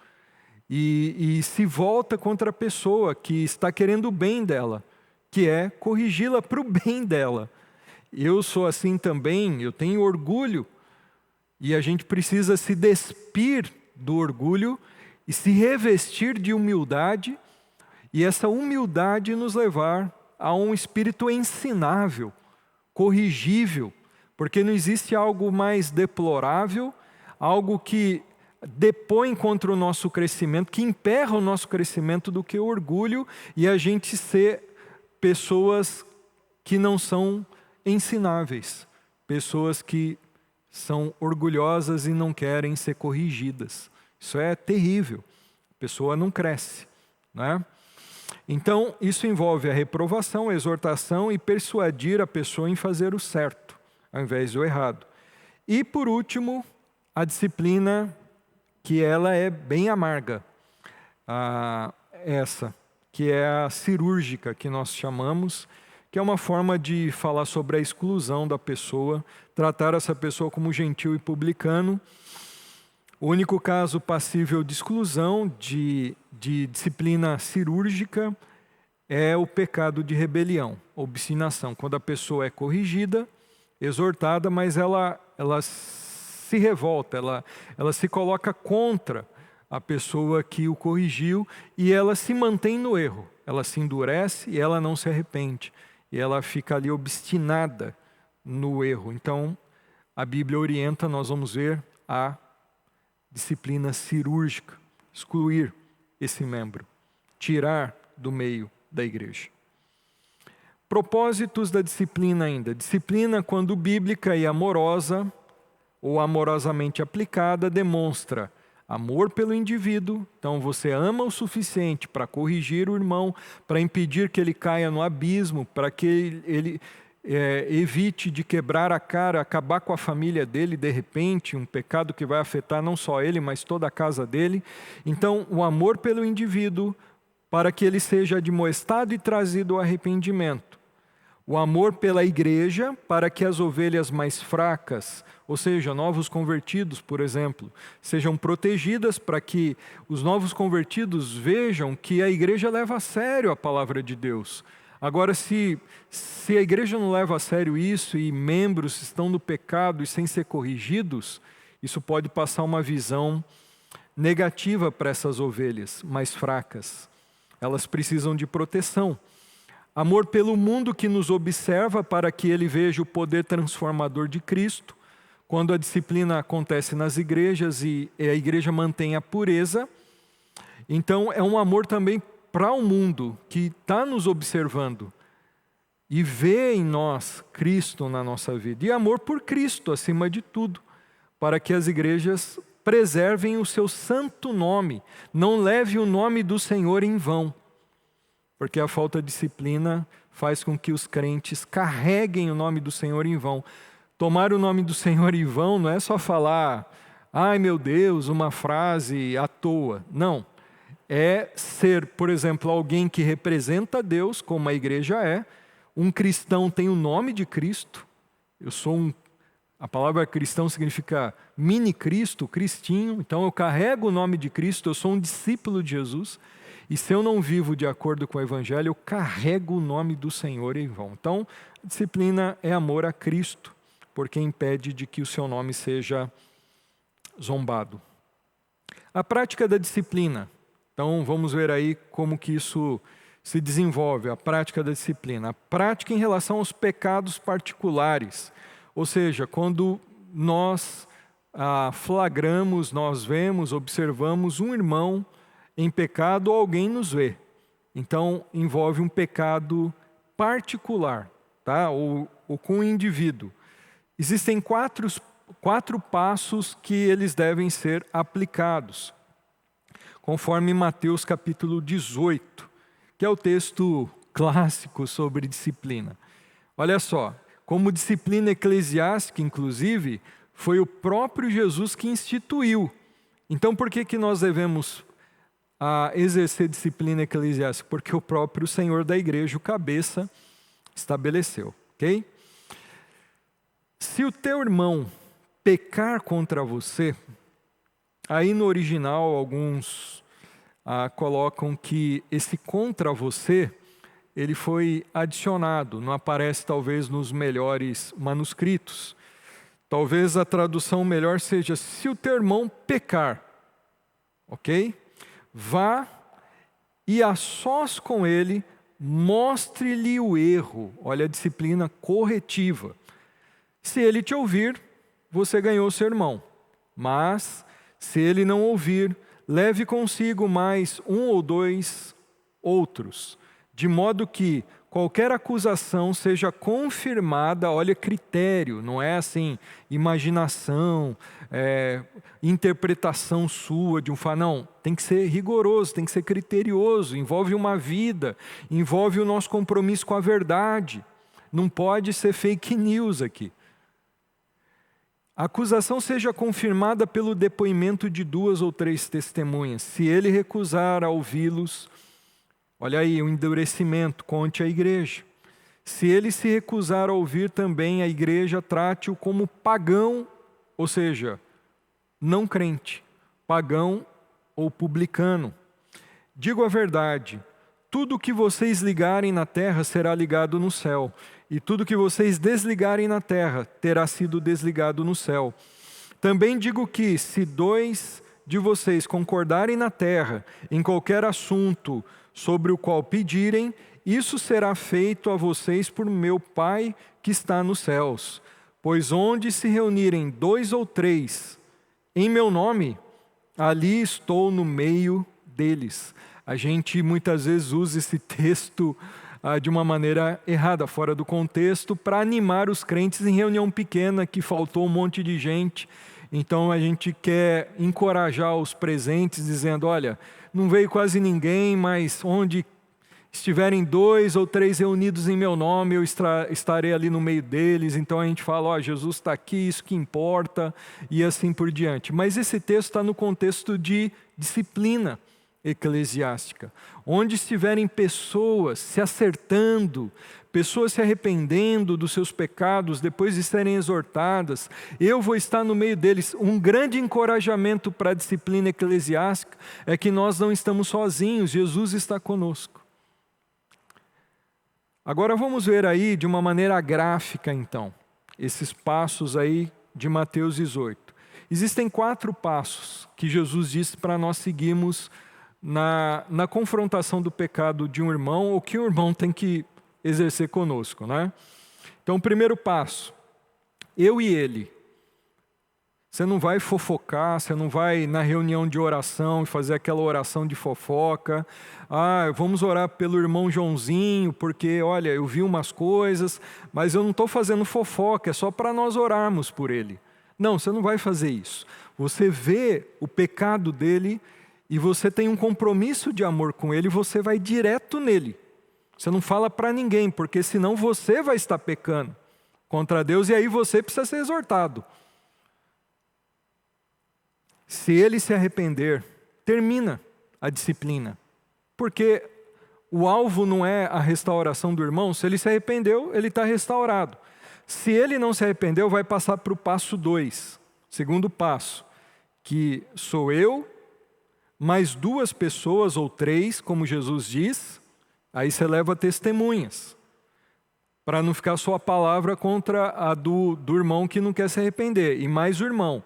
[SPEAKER 1] E se volta contra a pessoa que está querendo o bem dela, que é corrigi-la para o bem dela. Eu sou assim também, eu tenho orgulho. E a gente precisa se despir do orgulho e se revestir de humildade. E essa humildade nos levar a um espírito ensinável. corrigível, porque não existe algo mais deplorável, algo que depõe contra o nosso crescimento, que emperra o nosso crescimento, do que o orgulho e a gente ser pessoas que não são ensináveis, pessoas que são orgulhosas e não querem ser corrigidas. Isso é terrível, a pessoa não cresce, né? Então, isso envolve a reprovação, a exortação e persuadir a pessoa em fazer o certo, ao invés do errado. E, por último, a disciplina, que ela é bem amarga. Essa, que é a cirúrgica, que nós chamamos, que é uma forma de falar sobre a exclusão da pessoa, tratar essa pessoa como gentil e publicano. O único caso passível de exclusão de disciplina cirúrgica é o pecado de rebelião, obstinação, quando a pessoa é corrigida, exortada, mas ela se revolta, ela se coloca contra a pessoa que o corrigiu e ela se mantém no erro, ela se endurece e ela não se arrepende, e ela fica ali obstinada no erro. Então, a Bíblia orienta, nós vamos ver, a disciplina cirúrgica, excluir esse membro, tirar do meio da igreja. Propósitos da disciplina ainda. Disciplina, quando bíblica e amorosa, ou amorosamente aplicada, demonstra amor pelo indivíduo. Então você ama o suficiente para corrigir o irmão, para impedir que ele caia no abismo, para que ele evite de quebrar a cara, acabar com a família dele de repente, um pecado que vai afetar não só ele, mas toda a casa dele. Então, o amor pelo indivíduo, para que ele seja admoestado e trazido ao arrependimento. O amor pela igreja, para que as ovelhas mais fracas, ou seja, novos convertidos, por exemplo, sejam protegidas, para que os novos convertidos vejam que a igreja leva a sério a palavra de Deus. Agora, se a igreja não leva a sério isso e membros estão no pecado e sem ser corrigidos, isso pode passar uma visão negativa para essas ovelhas mais fracas. Elas precisam de proteção. Amor pelo mundo que nos observa, para que ele veja o poder transformador de Cristo. Quando a disciplina acontece nas igrejas e a igreja mantém a pureza, então é um amor também para o mundo que está nos observando e vê em nós Cristo na nossa vida. E amor por Cristo, acima de tudo, para que as igrejas preservem o seu santo nome, não leve o nome do Senhor em vão, porque a falta de disciplina faz com que os crentes carreguem o nome do Senhor em vão. Tomar o nome do Senhor em vão não é só falar, ai meu Deus, uma frase à toa. Não. É ser, por exemplo, alguém que representa Deus, como a igreja é. Um cristão tem o nome de Cristo. A palavra cristão significa mini Cristo, cristinho. Então eu carrego o nome de Cristo, eu sou um discípulo de Jesus. E se eu não vivo de acordo com o Evangelho, eu carrego o nome do Senhor em vão. Então, a disciplina é amor a Cristo, porque impede de que o seu nome seja zombado. A prática da disciplina. Então, vamos ver aí como que isso se desenvolve, a prática da disciplina. A prática em relação aos pecados particulares. Ou seja, quando nós flagramos, nós vemos, observamos um irmão em pecado ou alguém nos vê. Então, envolve um pecado particular, tá? ou com o indivíduo. Existem quatro passos que eles devem ser aplicados, conforme Mateus capítulo 18, que é o texto clássico sobre disciplina. Olha só, como disciplina eclesiástica, inclusive, foi o próprio Jesus que instituiu. Então, por que nós devemos exercer disciplina eclesiástica? Porque o próprio Senhor da igreja, o cabeça, estabeleceu, ok? Se o teu irmão pecar contra você, aí no original alguns colocam que esse contra você, ele foi adicionado, não aparece talvez nos melhores manuscritos. Talvez a tradução melhor seja, se o teu irmão pecar, ok? Vá e a sós com ele mostre-lhe o erro. Olha a disciplina corretiva. Se ele te ouvir, você ganhou o sermão. Mas, se ele não ouvir, leve consigo mais um ou dois outros, de modo que qualquer acusação seja confirmada, olha, critério, não é assim, imaginação, interpretação sua de um fato, não, tem que ser rigoroso, tem que ser criterioso, envolve uma vida, envolve o nosso compromisso com a verdade, não pode ser fake news aqui. A acusação seja confirmada pelo depoimento de 2 ou 3 testemunhas. Se ele recusar a ouvi-los, olha aí, o endurecimento, conte à igreja. Se ele se recusar a ouvir também, a igreja trate-o como pagão, ou seja, não crente, pagão ou publicano. Digo a verdade, tudo que vocês ligarem na terra será ligado no céu, e tudo que vocês desligarem na terra terá sido desligado no céu. Também digo que, se 2 de vocês concordarem na terra em qualquer assunto sobre o qual pedirem, isso será feito a vocês por meu Pai que está nos céus. Pois onde se reunirem 2 ou 3 em meu nome, ali estou no meio deles. A gente muitas vezes usa esse texto de uma maneira errada, fora do contexto, para animar os crentes em reunião pequena, que faltou um monte de gente. Então a gente quer encorajar os presentes, dizendo, olha, não veio quase ninguém, mas onde estiverem 2 ou 3 reunidos em meu nome, eu estarei ali no meio deles. Então a gente fala, ó, Jesus está aqui, isso que importa, e assim por diante. Mas esse texto está no contexto de disciplina eclesiástica. Onde estiverem pessoas se acertando, pessoas se arrependendo dos seus pecados, depois de serem exortadas, eu vou estar no meio deles. Um grande encorajamento para a disciplina eclesiástica é que nós não estamos sozinhos, Jesus está conosco. Agora vamos ver aí de uma maneira gráfica então, esses passos aí de Mateus 18. Existem 4 passos que Jesus disse para nós seguirmos na confrontação do pecado de um irmão, ou que o irmão tem que exercer conosco, né? Então, o primeiro passo, eu e ele. Você não vai fofocar, você não vai na reunião de oração e fazer aquela oração de fofoca. Vamos orar pelo irmão Joãozinho, porque, olha, eu vi umas coisas, mas eu não estou fazendo fofoca, é só para nós orarmos por ele. Não, você não vai fazer isso. Você vê o pecado dele e você tem um compromisso de amor com ele, você vai direto nele. Você não fala para ninguém, porque senão você vai estar pecando contra Deus e aí você precisa ser exortado. Se ele se arrepender, termina a disciplina. Porque o alvo não é a restauração do irmão. Se ele se arrependeu, ele está restaurado. Se ele não se arrependeu, vai passar para o passo 2. Segundo passo, que sou eu, mais 2 pessoas ou 3, como Jesus diz, aí você leva testemunhas, para não ficar só a palavra contra a do irmão que não quer se arrepender, e mais o irmão.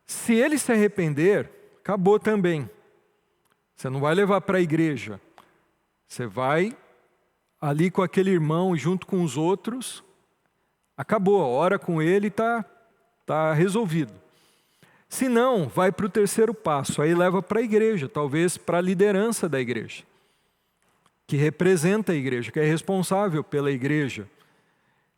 [SPEAKER 1] Se ele se arrepender, acabou também. Você não vai levar para a igreja, você vai ali com aquele irmão, junto com os outros, acabou, ora com ele, está resolvido. Se não, vai para o terceiro passo, aí leva para a igreja, talvez para a liderança da igreja, que representa a igreja, que é responsável pela igreja,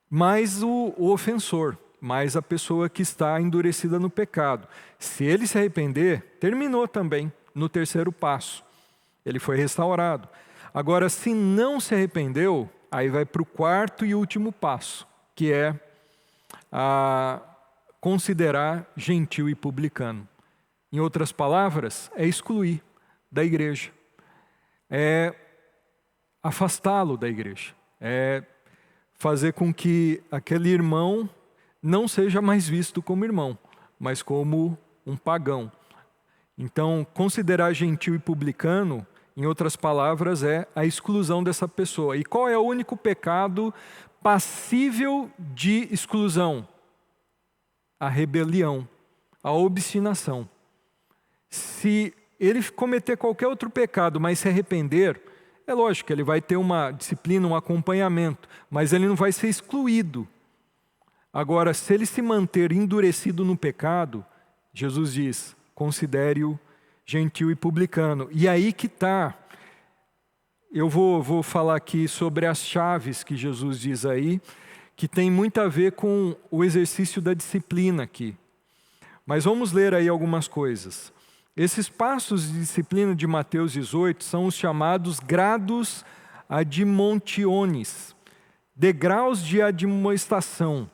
[SPEAKER 1] mais o ofensor, mais a pessoa que está endurecida no pecado. Se ele se arrepender, terminou também no terceiro passo, ele foi restaurado. Agora, se não se arrependeu, aí vai para o 4º e último passo, que é considerar gentil e publicano. Em outras palavras, é excluir da igreja, é afastá-lo da igreja, é fazer com que aquele irmão não seja mais visto como irmão, mas como um pagão. Então, considerar gentil e publicano, em outras palavras, é a exclusão dessa pessoa. E qual é o único pecado passível de exclusão? A rebelião, a obstinação. Se ele cometer qualquer outro pecado, mas se arrepender, É lógico, ele vai ter uma disciplina, um acompanhamento, mas ele não vai ser excluído. Agora, se ele se manter endurecido no pecado, Jesus diz, considere-o gentil e publicano. E aí que está. Eu vou falar aqui sobre as chaves que Jesus diz aí, que tem muito a ver com o exercício da disciplina aqui. Mas vamos ler aí algumas coisas. Esses passos de disciplina de Mateus 18 são os chamados grados admontiones, degraus de admoestação,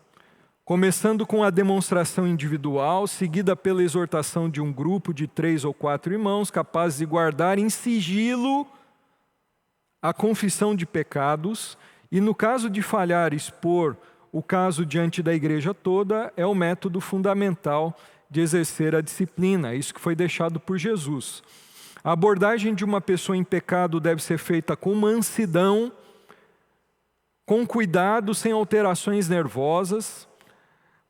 [SPEAKER 1] começando com a demonstração individual, seguida pela exortação de um grupo de 3 ou 4 irmãos capazes de guardar em sigilo a confissão de pecados, e no caso de falhar, expor o caso diante da igreja toda, é o método fundamental de exercer a disciplina, isso que foi deixado por Jesus. A abordagem de uma pessoa em pecado deve ser feita com mansidão, com cuidado, sem alterações nervosas,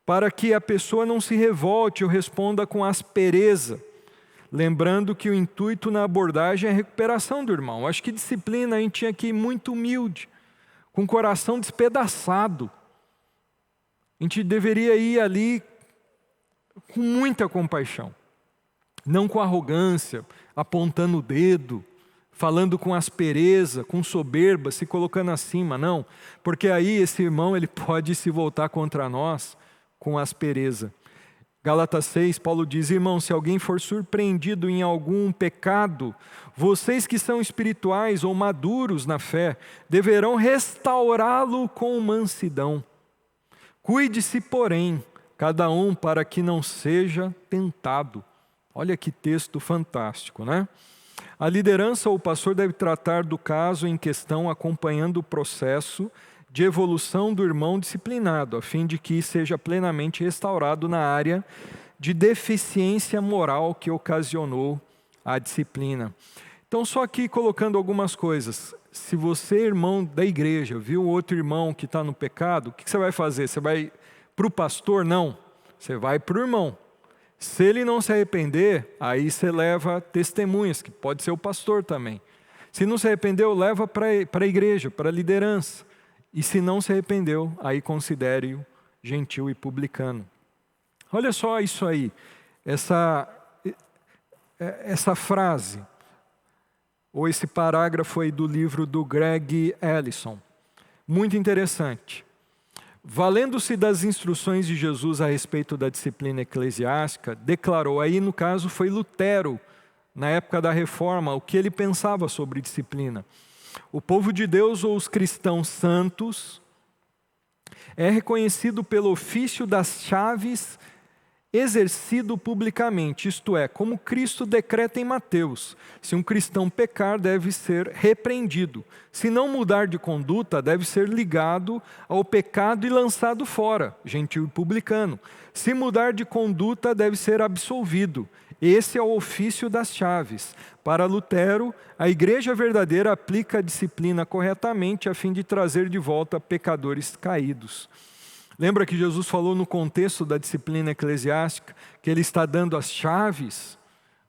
[SPEAKER 1] para que a pessoa não se revolte ou responda com aspereza, lembrando que o intuito na abordagem é a recuperação do irmão. Acho que disciplina a gente tinha que ir muito humilde, com o coração despedaçado. A gente deveria ir ali com muita compaixão, não com arrogância, apontando o dedo, falando com aspereza, com soberba, se colocando acima, não. Porque aí esse irmão ele pode se voltar contra nós com aspereza. Gálatas 6, Paulo diz, irmão, se alguém for surpreendido em algum pecado, vocês que são espirituais ou maduros na fé, deverão restaurá-lo com mansidão. Cuide-se, porém, cada um para que não seja tentado. Olha que texto fantástico, né? A liderança ou o pastor deve tratar do caso em questão, acompanhando o processo de evolução do irmão disciplinado, a fim de que seja plenamente restaurado na área de deficiência moral que ocasionou a disciplina. Então, só aqui colocando algumas coisas. Se você, irmão da igreja, viu outro irmão que está no pecado, o que você vai fazer? Você vai para o pastor? Não. Você vai para o irmão. Se ele não se arrepender, aí você leva testemunhas, que pode ser o pastor também. Se não se arrependeu, leva para a igreja, para a liderança. E se não se arrependeu, aí considere-o gentil e publicano. Olha só isso aí, essa frase, ou esse parágrafo aí do livro do Greg Ellison. Muito interessante. Valendo-se das instruções de Jesus a respeito da disciplina eclesiástica, declarou, aí no caso foi Lutero, na época da Reforma, o que ele pensava sobre disciplina. O povo de Deus ou os cristãos santos é reconhecido pelo ofício das chaves exercido publicamente, isto é, como Cristo decreta em Mateus, se um cristão pecar, deve ser repreendido. Se não mudar de conduta, deve ser ligado ao pecado e lançado fora, gentil e publicano. Se mudar de conduta, deve ser absolvido. Esse é o ofício das chaves. Para Lutero, a igreja verdadeira aplica a disciplina corretamente a fim de trazer de volta pecadores caídos. Lembra que Jesus falou no contexto da disciplina eclesiástica que ele está dando as chaves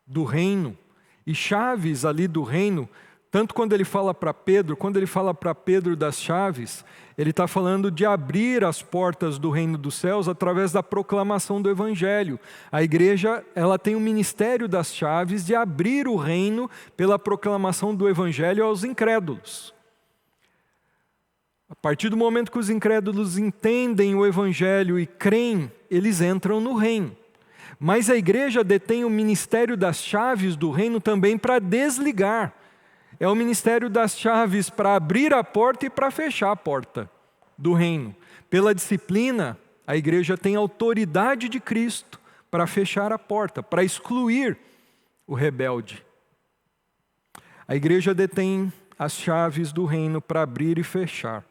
[SPEAKER 1] do reino. E chaves ali do reino, tanto quando ele fala para Pedro, das chaves, ele está falando de abrir as portas do reino dos céus através da proclamação do evangelho. A igreja, ela tem o ministério das chaves de abrir o reino pela proclamação do evangelho aos incrédulos. A partir do momento que os incrédulos entendem o evangelho e creem, eles entram no reino. Mas a igreja detém o ministério das chaves do reino também para desligar. É o ministério das chaves para abrir a porta e para fechar a porta do reino. Pela disciplina, a igreja tem autoridade de Cristo para fechar a porta, para excluir o rebelde. A igreja detém as chaves do reino para abrir e fechar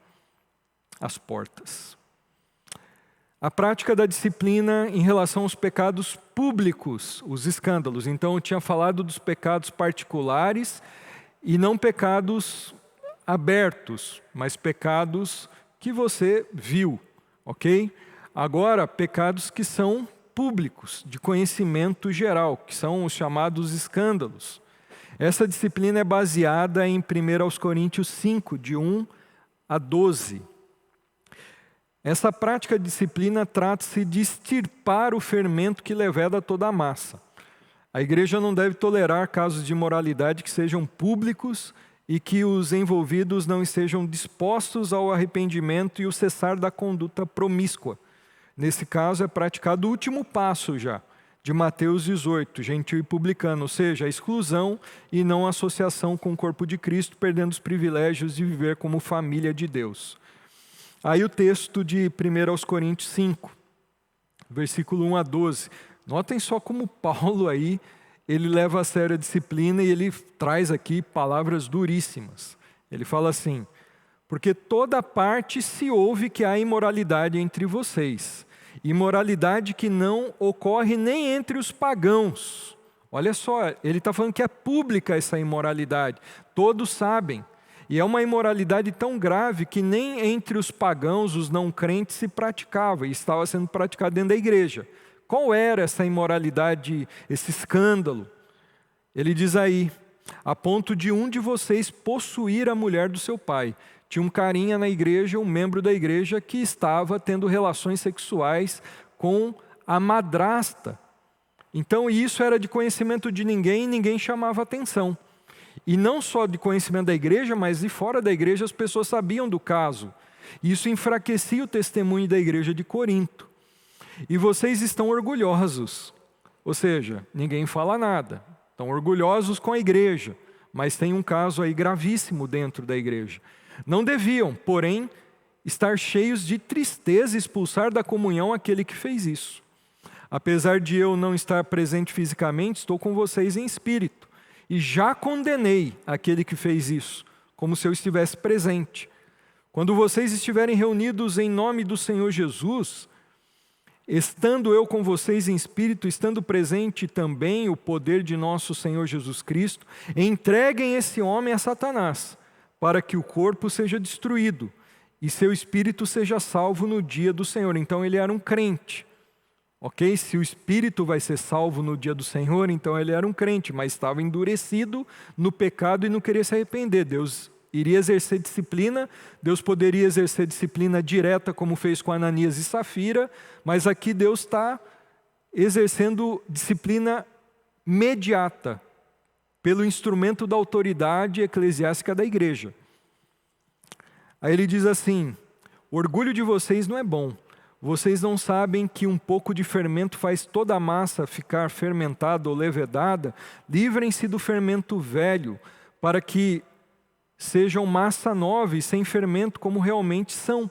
[SPEAKER 1] as portas. A prática da disciplina em relação aos pecados públicos, os escândalos. Então, eu tinha falado dos pecados particulares e não pecados abertos, mas pecados que você viu, ok? Agora, pecados que são públicos, de conhecimento geral, que são os chamados escândalos. Essa disciplina é baseada em 1 Coríntios 5, de 1 a 12. Essa prática de disciplina trata-se de extirpar o fermento que leveda toda a massa. A igreja não deve tolerar casos de imoralidade que sejam públicos e que os envolvidos não estejam dispostos ao arrependimento e o cessar da conduta promíscua. Nesse caso, é praticado o último passo já, de Mateus 18, gentil e publicano, ou seja, a exclusão e não a associação com o corpo de Cristo, perdendo os privilégios de viver como família de Deus. Aí o texto de 1 Coríntios 5, versículo 1 a 12. Notem só como Paulo aí, ele leva a sério a disciplina e ele traz aqui palavras duríssimas. Ele fala assim: porque toda parte se ouve que há imoralidade entre vocês, imoralidade que não ocorre nem entre os pagãos. Olha só, ele está falando que é pública essa imoralidade, todos sabem. E é uma imoralidade tão grave que nem entre os pagãos, os não crentes, se praticava, e estava sendo praticado dentro da igreja. Qual era essa imoralidade, esse escândalo? Ele diz aí: a ponto de um de vocês possuir a mulher do seu pai. Tinha um carinha na igreja, um membro da igreja, que estava tendo relações sexuais com a madrasta. Então isso era de conhecimento de ninguém e ninguém chamava atenção. E não só de conhecimento da igreja, mas de fora da igreja as pessoas sabiam do caso. Isso enfraquecia o testemunho da igreja de Corinto. E vocês estão orgulhosos, ou seja, ninguém fala nada. Estão orgulhosos com a igreja, mas tem um caso aí gravíssimo dentro da igreja. Não deviam, porém, estar cheios de tristeza e expulsar da comunhão aquele que fez isso. Apesar de eu não estar presente fisicamente, estou com vocês em espírito. E já condenei aquele que fez isso, como se eu estivesse presente. Quando vocês estiverem reunidos em nome do Senhor Jesus, estando eu com vocês em espírito, estando presente também o poder de nosso Senhor Jesus Cristo, entreguem esse homem a Satanás, para que o corpo seja destruído e seu espírito seja salvo no dia do Senhor. Então ele era um crente. Ok? Se o espírito vai ser salvo no dia do Senhor, então ele era um crente, mas estava endurecido no pecado e não queria se arrepender. Deus iria exercer disciplina, Deus poderia exercer disciplina direta, como fez com Ananias e Safira, mas aqui Deus está exercendo disciplina imediata, pelo instrumento da autoridade eclesiástica da igreja. Aí ele diz assim: o orgulho de vocês não é bom. Vocês não sabem que um pouco de fermento faz toda a massa ficar fermentada ou levedada? Livrem-se do fermento velho, para que sejam massa nova e sem fermento, como realmente são.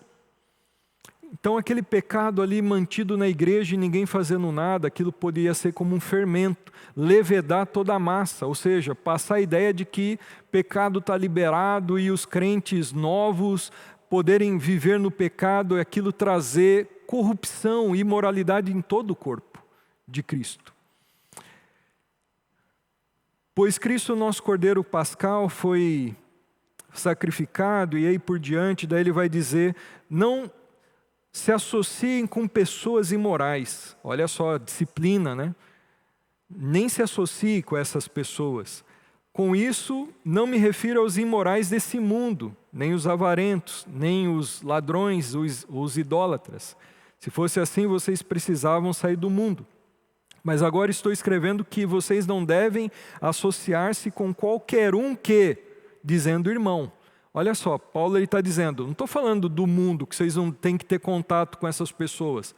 [SPEAKER 1] Então aquele pecado ali mantido na igreja e ninguém fazendo nada, aquilo poderia ser como um fermento, levedar toda a massa, ou seja, passar a ideia de que pecado está liberado e os crentes novos poderem viver no pecado, aquilo trazer corrupção e imoralidade em todo o corpo de Cristo. Pois Cristo, nosso Cordeiro Pascal, foi sacrificado, e aí por diante, daí ele vai dizer: não se associem com pessoas imorais. Olha só a disciplina, né? Nem se associe com essas pessoas. Com isso, não me refiro aos imorais desse mundo, nem os avarentos, nem os ladrões, os idólatras. Se fosse assim, vocês precisavam sair do mundo. Mas agora estou escrevendo que vocês não devem associar-se com qualquer um que, dizendo irmão. Olha só, Paulo está dizendo, não estou falando do mundo, que vocês não têm que ter contato com essas pessoas.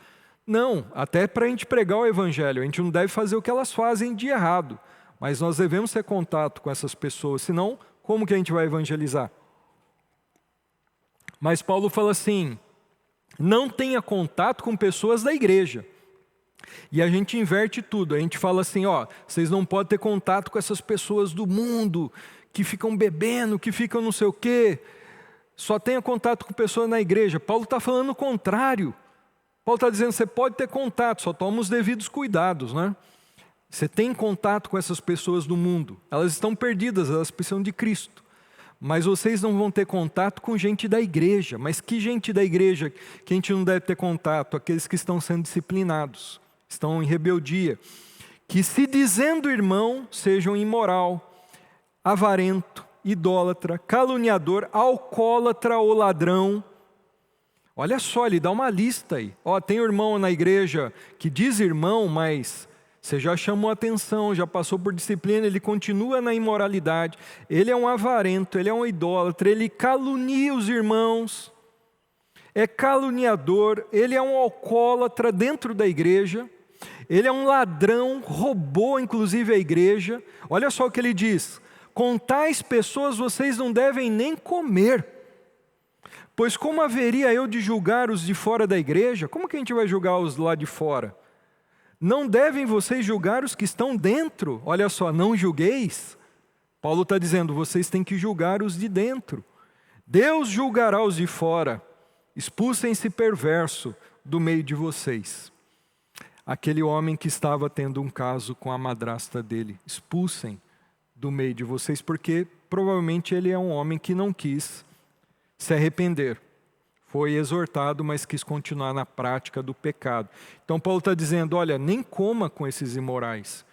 [SPEAKER 1] Não, até para a gente pregar o evangelho, a gente não deve fazer o que elas fazem de errado. Mas nós devemos ter contato com essas pessoas, senão como que a gente vai evangelizar? Mas Paulo fala assim: não tenha contato com pessoas da igreja. E a gente inverte tudo, a gente fala assim, vocês não podem ter contato com essas pessoas do mundo, que ficam bebendo, que ficam não sei o quê. Só tenha contato com pessoas na igreja. Paulo está falando o contrário. Paulo está dizendo, você pode ter contato, só toma os devidos cuidados, né? Você tem contato com essas pessoas do mundo, elas estão perdidas, elas precisam de Cristo. Mas vocês não vão ter contato com gente da igreja. Mas que gente da igreja que a gente não deve ter contato? Aqueles que estão sendo disciplinados, estão em rebeldia. Que se dizendo irmão, sejam imoral. avarento, idólatra, caluniador, alcoólatra ou ladrão. Olha só, ele dá uma lista aí. Tem um irmão na igreja que diz irmão, mas você já chamou atenção, já passou por disciplina, ele continua na imoralidade. Ele é um avarento, ele é um idólatra, ele calunia os irmãos, é caluniador, ele é um alcoólatra dentro da igreja, ele é um ladrão, roubou inclusive a igreja. Olha só o que ele diz: com tais pessoas vocês não devem nem comer. Pois como haveria eu de julgar os de fora da igreja? Como que a gente vai julgar os lá de fora? Não devem vocês julgar os que estão dentro? Olha só, não julgueis. Paulo está dizendo, vocês têm que julgar os de dentro. Deus julgará os de fora. Expulsem esse perverso do meio de vocês. Aquele homem que estava tendo um caso com a madrasta dele. Expulsem do meio de vocês, porque provavelmente ele é um homem que não quis se arrepender. Foi exortado, mas quis continuar na prática do pecado. Então Paulo está dizendo, olha, nem coma com esses imorais.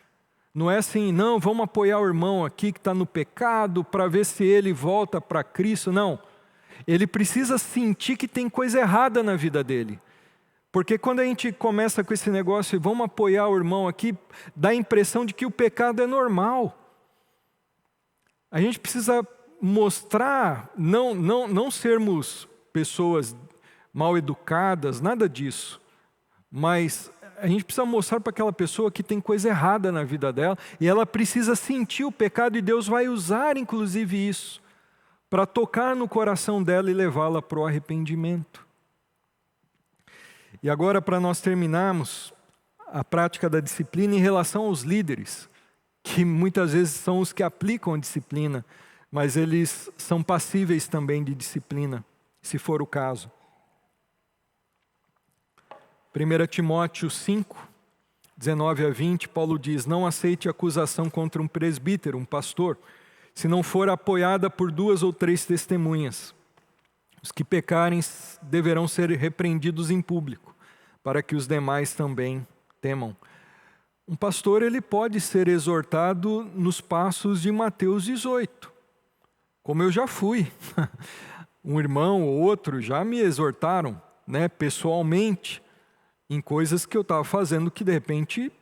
[SPEAKER 1] Não é assim, não, vamos apoiar o irmão aqui que está no pecado para ver se ele volta para Cristo. Não, ele precisa sentir que tem coisa errada na vida dele. Porque quando a gente começa com esse negócio e vamos apoiar o irmão aqui, dá a impressão de que o pecado é normal. A gente precisa mostrar, não sermos pessoas mal educadas, nada disso. Mas a gente precisa mostrar para aquela pessoa que tem coisa errada na vida dela e ela precisa sentir o pecado e Deus vai usar inclusive isso para tocar no coração dela e levá-la para o arrependimento. E agora, para nós terminarmos a prática da disciplina em relação aos líderes, que muitas vezes são os que aplicam a disciplina, mas eles são passíveis também de disciplina, se for o caso. 1 Timóteo 5, 19 a 20, Paulo diz, não aceite acusação contra um presbítero, um pastor, se não for apoiada por 2 ou 3 testemunhas. Os que pecarem deverão ser repreendidos em público, para que os demais também temam. Um pastor, ele pode ser exortado nos passos de Mateus 18, como eu já fui. Um irmão ou outro já me exortaram, pessoalmente, em coisas que eu estava fazendo que de repente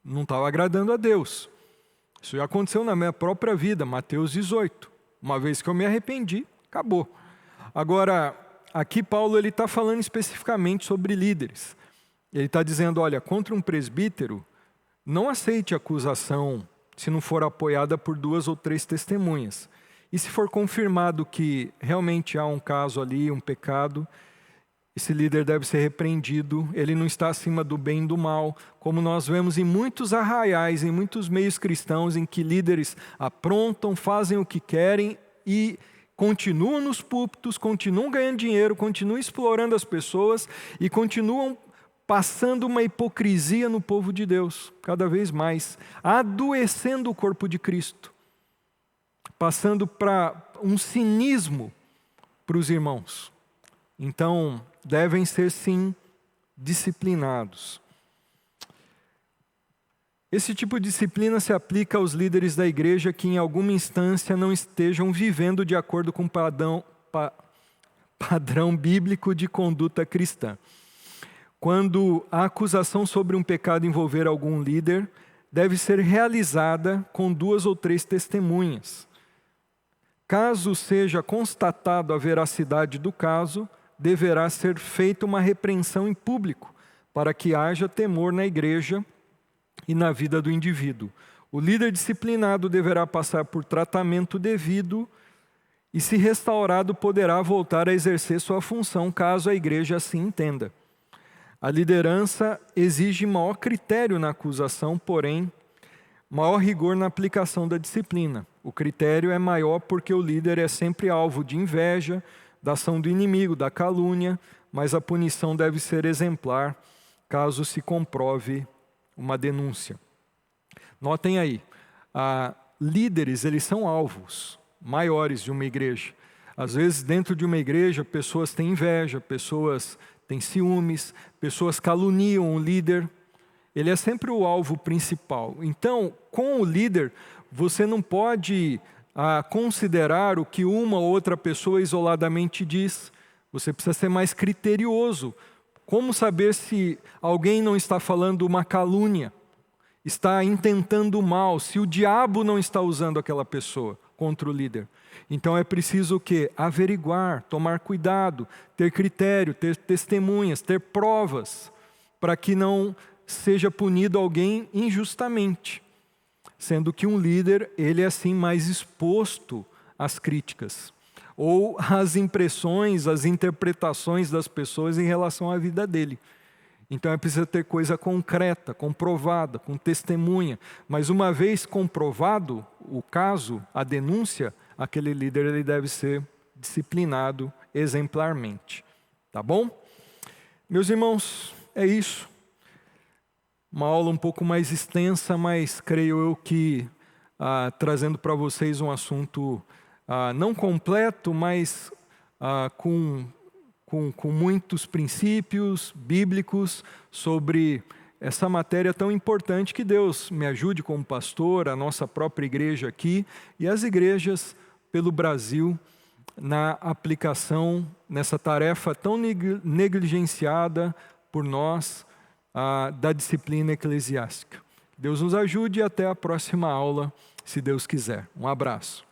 [SPEAKER 1] não estava agradando a Deus. Isso já aconteceu na minha própria vida, Mateus 18. Uma vez que eu me arrependi, acabou. Agora, aqui Paulo está falando especificamente sobre líderes. Ele está dizendo, olha, contra um presbítero, não aceite acusação se não for apoiada por 2 ou 3 testemunhas. E se for confirmado que realmente há um caso ali, um pecado, esse líder deve ser repreendido, ele não está acima do bem e do mal, como nós vemos em muitos arraiais, em muitos meios cristãos, em que líderes aprontam, fazem o que querem e continuam nos púlpitos, continuam ganhando dinheiro, continuam explorando as pessoas e continuam passando uma hipocrisia no povo de Deus, cada vez mais, adoecendo o corpo de Cristo, passando para um cinismo para os irmãos. Então, devem ser sim disciplinados. Esse tipo de disciplina se aplica aos líderes da igreja que em alguma instância não estejam vivendo de acordo com o padrão bíblico de conduta cristã. Quando a acusação sobre um pecado envolver algum líder, deve ser realizada com 2 ou 3 testemunhas. Caso seja constatado a veracidade do caso, deverá ser feita uma repreensão em público, para que haja temor na igreja e na vida do indivíduo. O líder disciplinado deverá passar por tratamento devido e, se restaurado, poderá voltar a exercer sua função, caso a igreja assim entenda. A liderança exige maior critério na acusação, porém, maior rigor na aplicação da disciplina. O critério é maior porque o líder é sempre alvo de inveja, da ação do inimigo, da calúnia, mas a punição deve ser exemplar, caso se comprove uma denúncia. Notem aí, líderes, eles são alvos maiores de uma igreja. Às vezes, dentro de uma igreja, pessoas têm inveja, pessoas têm ciúmes, pessoas caluniam o líder. Ele é sempre o alvo principal. Então, com o líder, você não pode considerar o que uma ou outra pessoa isoladamente diz. Você precisa ser mais criterioso. Como saber se alguém não está falando uma calúnia, está intentando mal, se o diabo não está usando aquela pessoa contra o líder? Então é preciso o quê? Averiguar, tomar cuidado, ter critério, ter testemunhas, ter provas, para que não seja punido alguém injustamente. Sendo que um líder, ele é assim mais exposto às críticas, ou às impressões, às interpretações das pessoas em relação à vida dele. Então é preciso ter coisa concreta, comprovada, com testemunha. Mas uma vez comprovado o caso, a denúncia, aquele líder ele deve ser disciplinado exemplarmente. Tá bom? Meus irmãos, é isso. Uma aula um pouco mais extensa, mas creio eu que trazendo para vocês um assunto não completo, mas com muitos princípios bíblicos sobre essa matéria tão importante. Que Deus me ajude como pastor, a nossa própria igreja aqui e as igrejas pelo Brasil na aplicação, nessa tarefa tão negligenciada por nós, da disciplina eclesiástica. Deus nos ajude e até a próxima aula, se Deus quiser. Um abraço.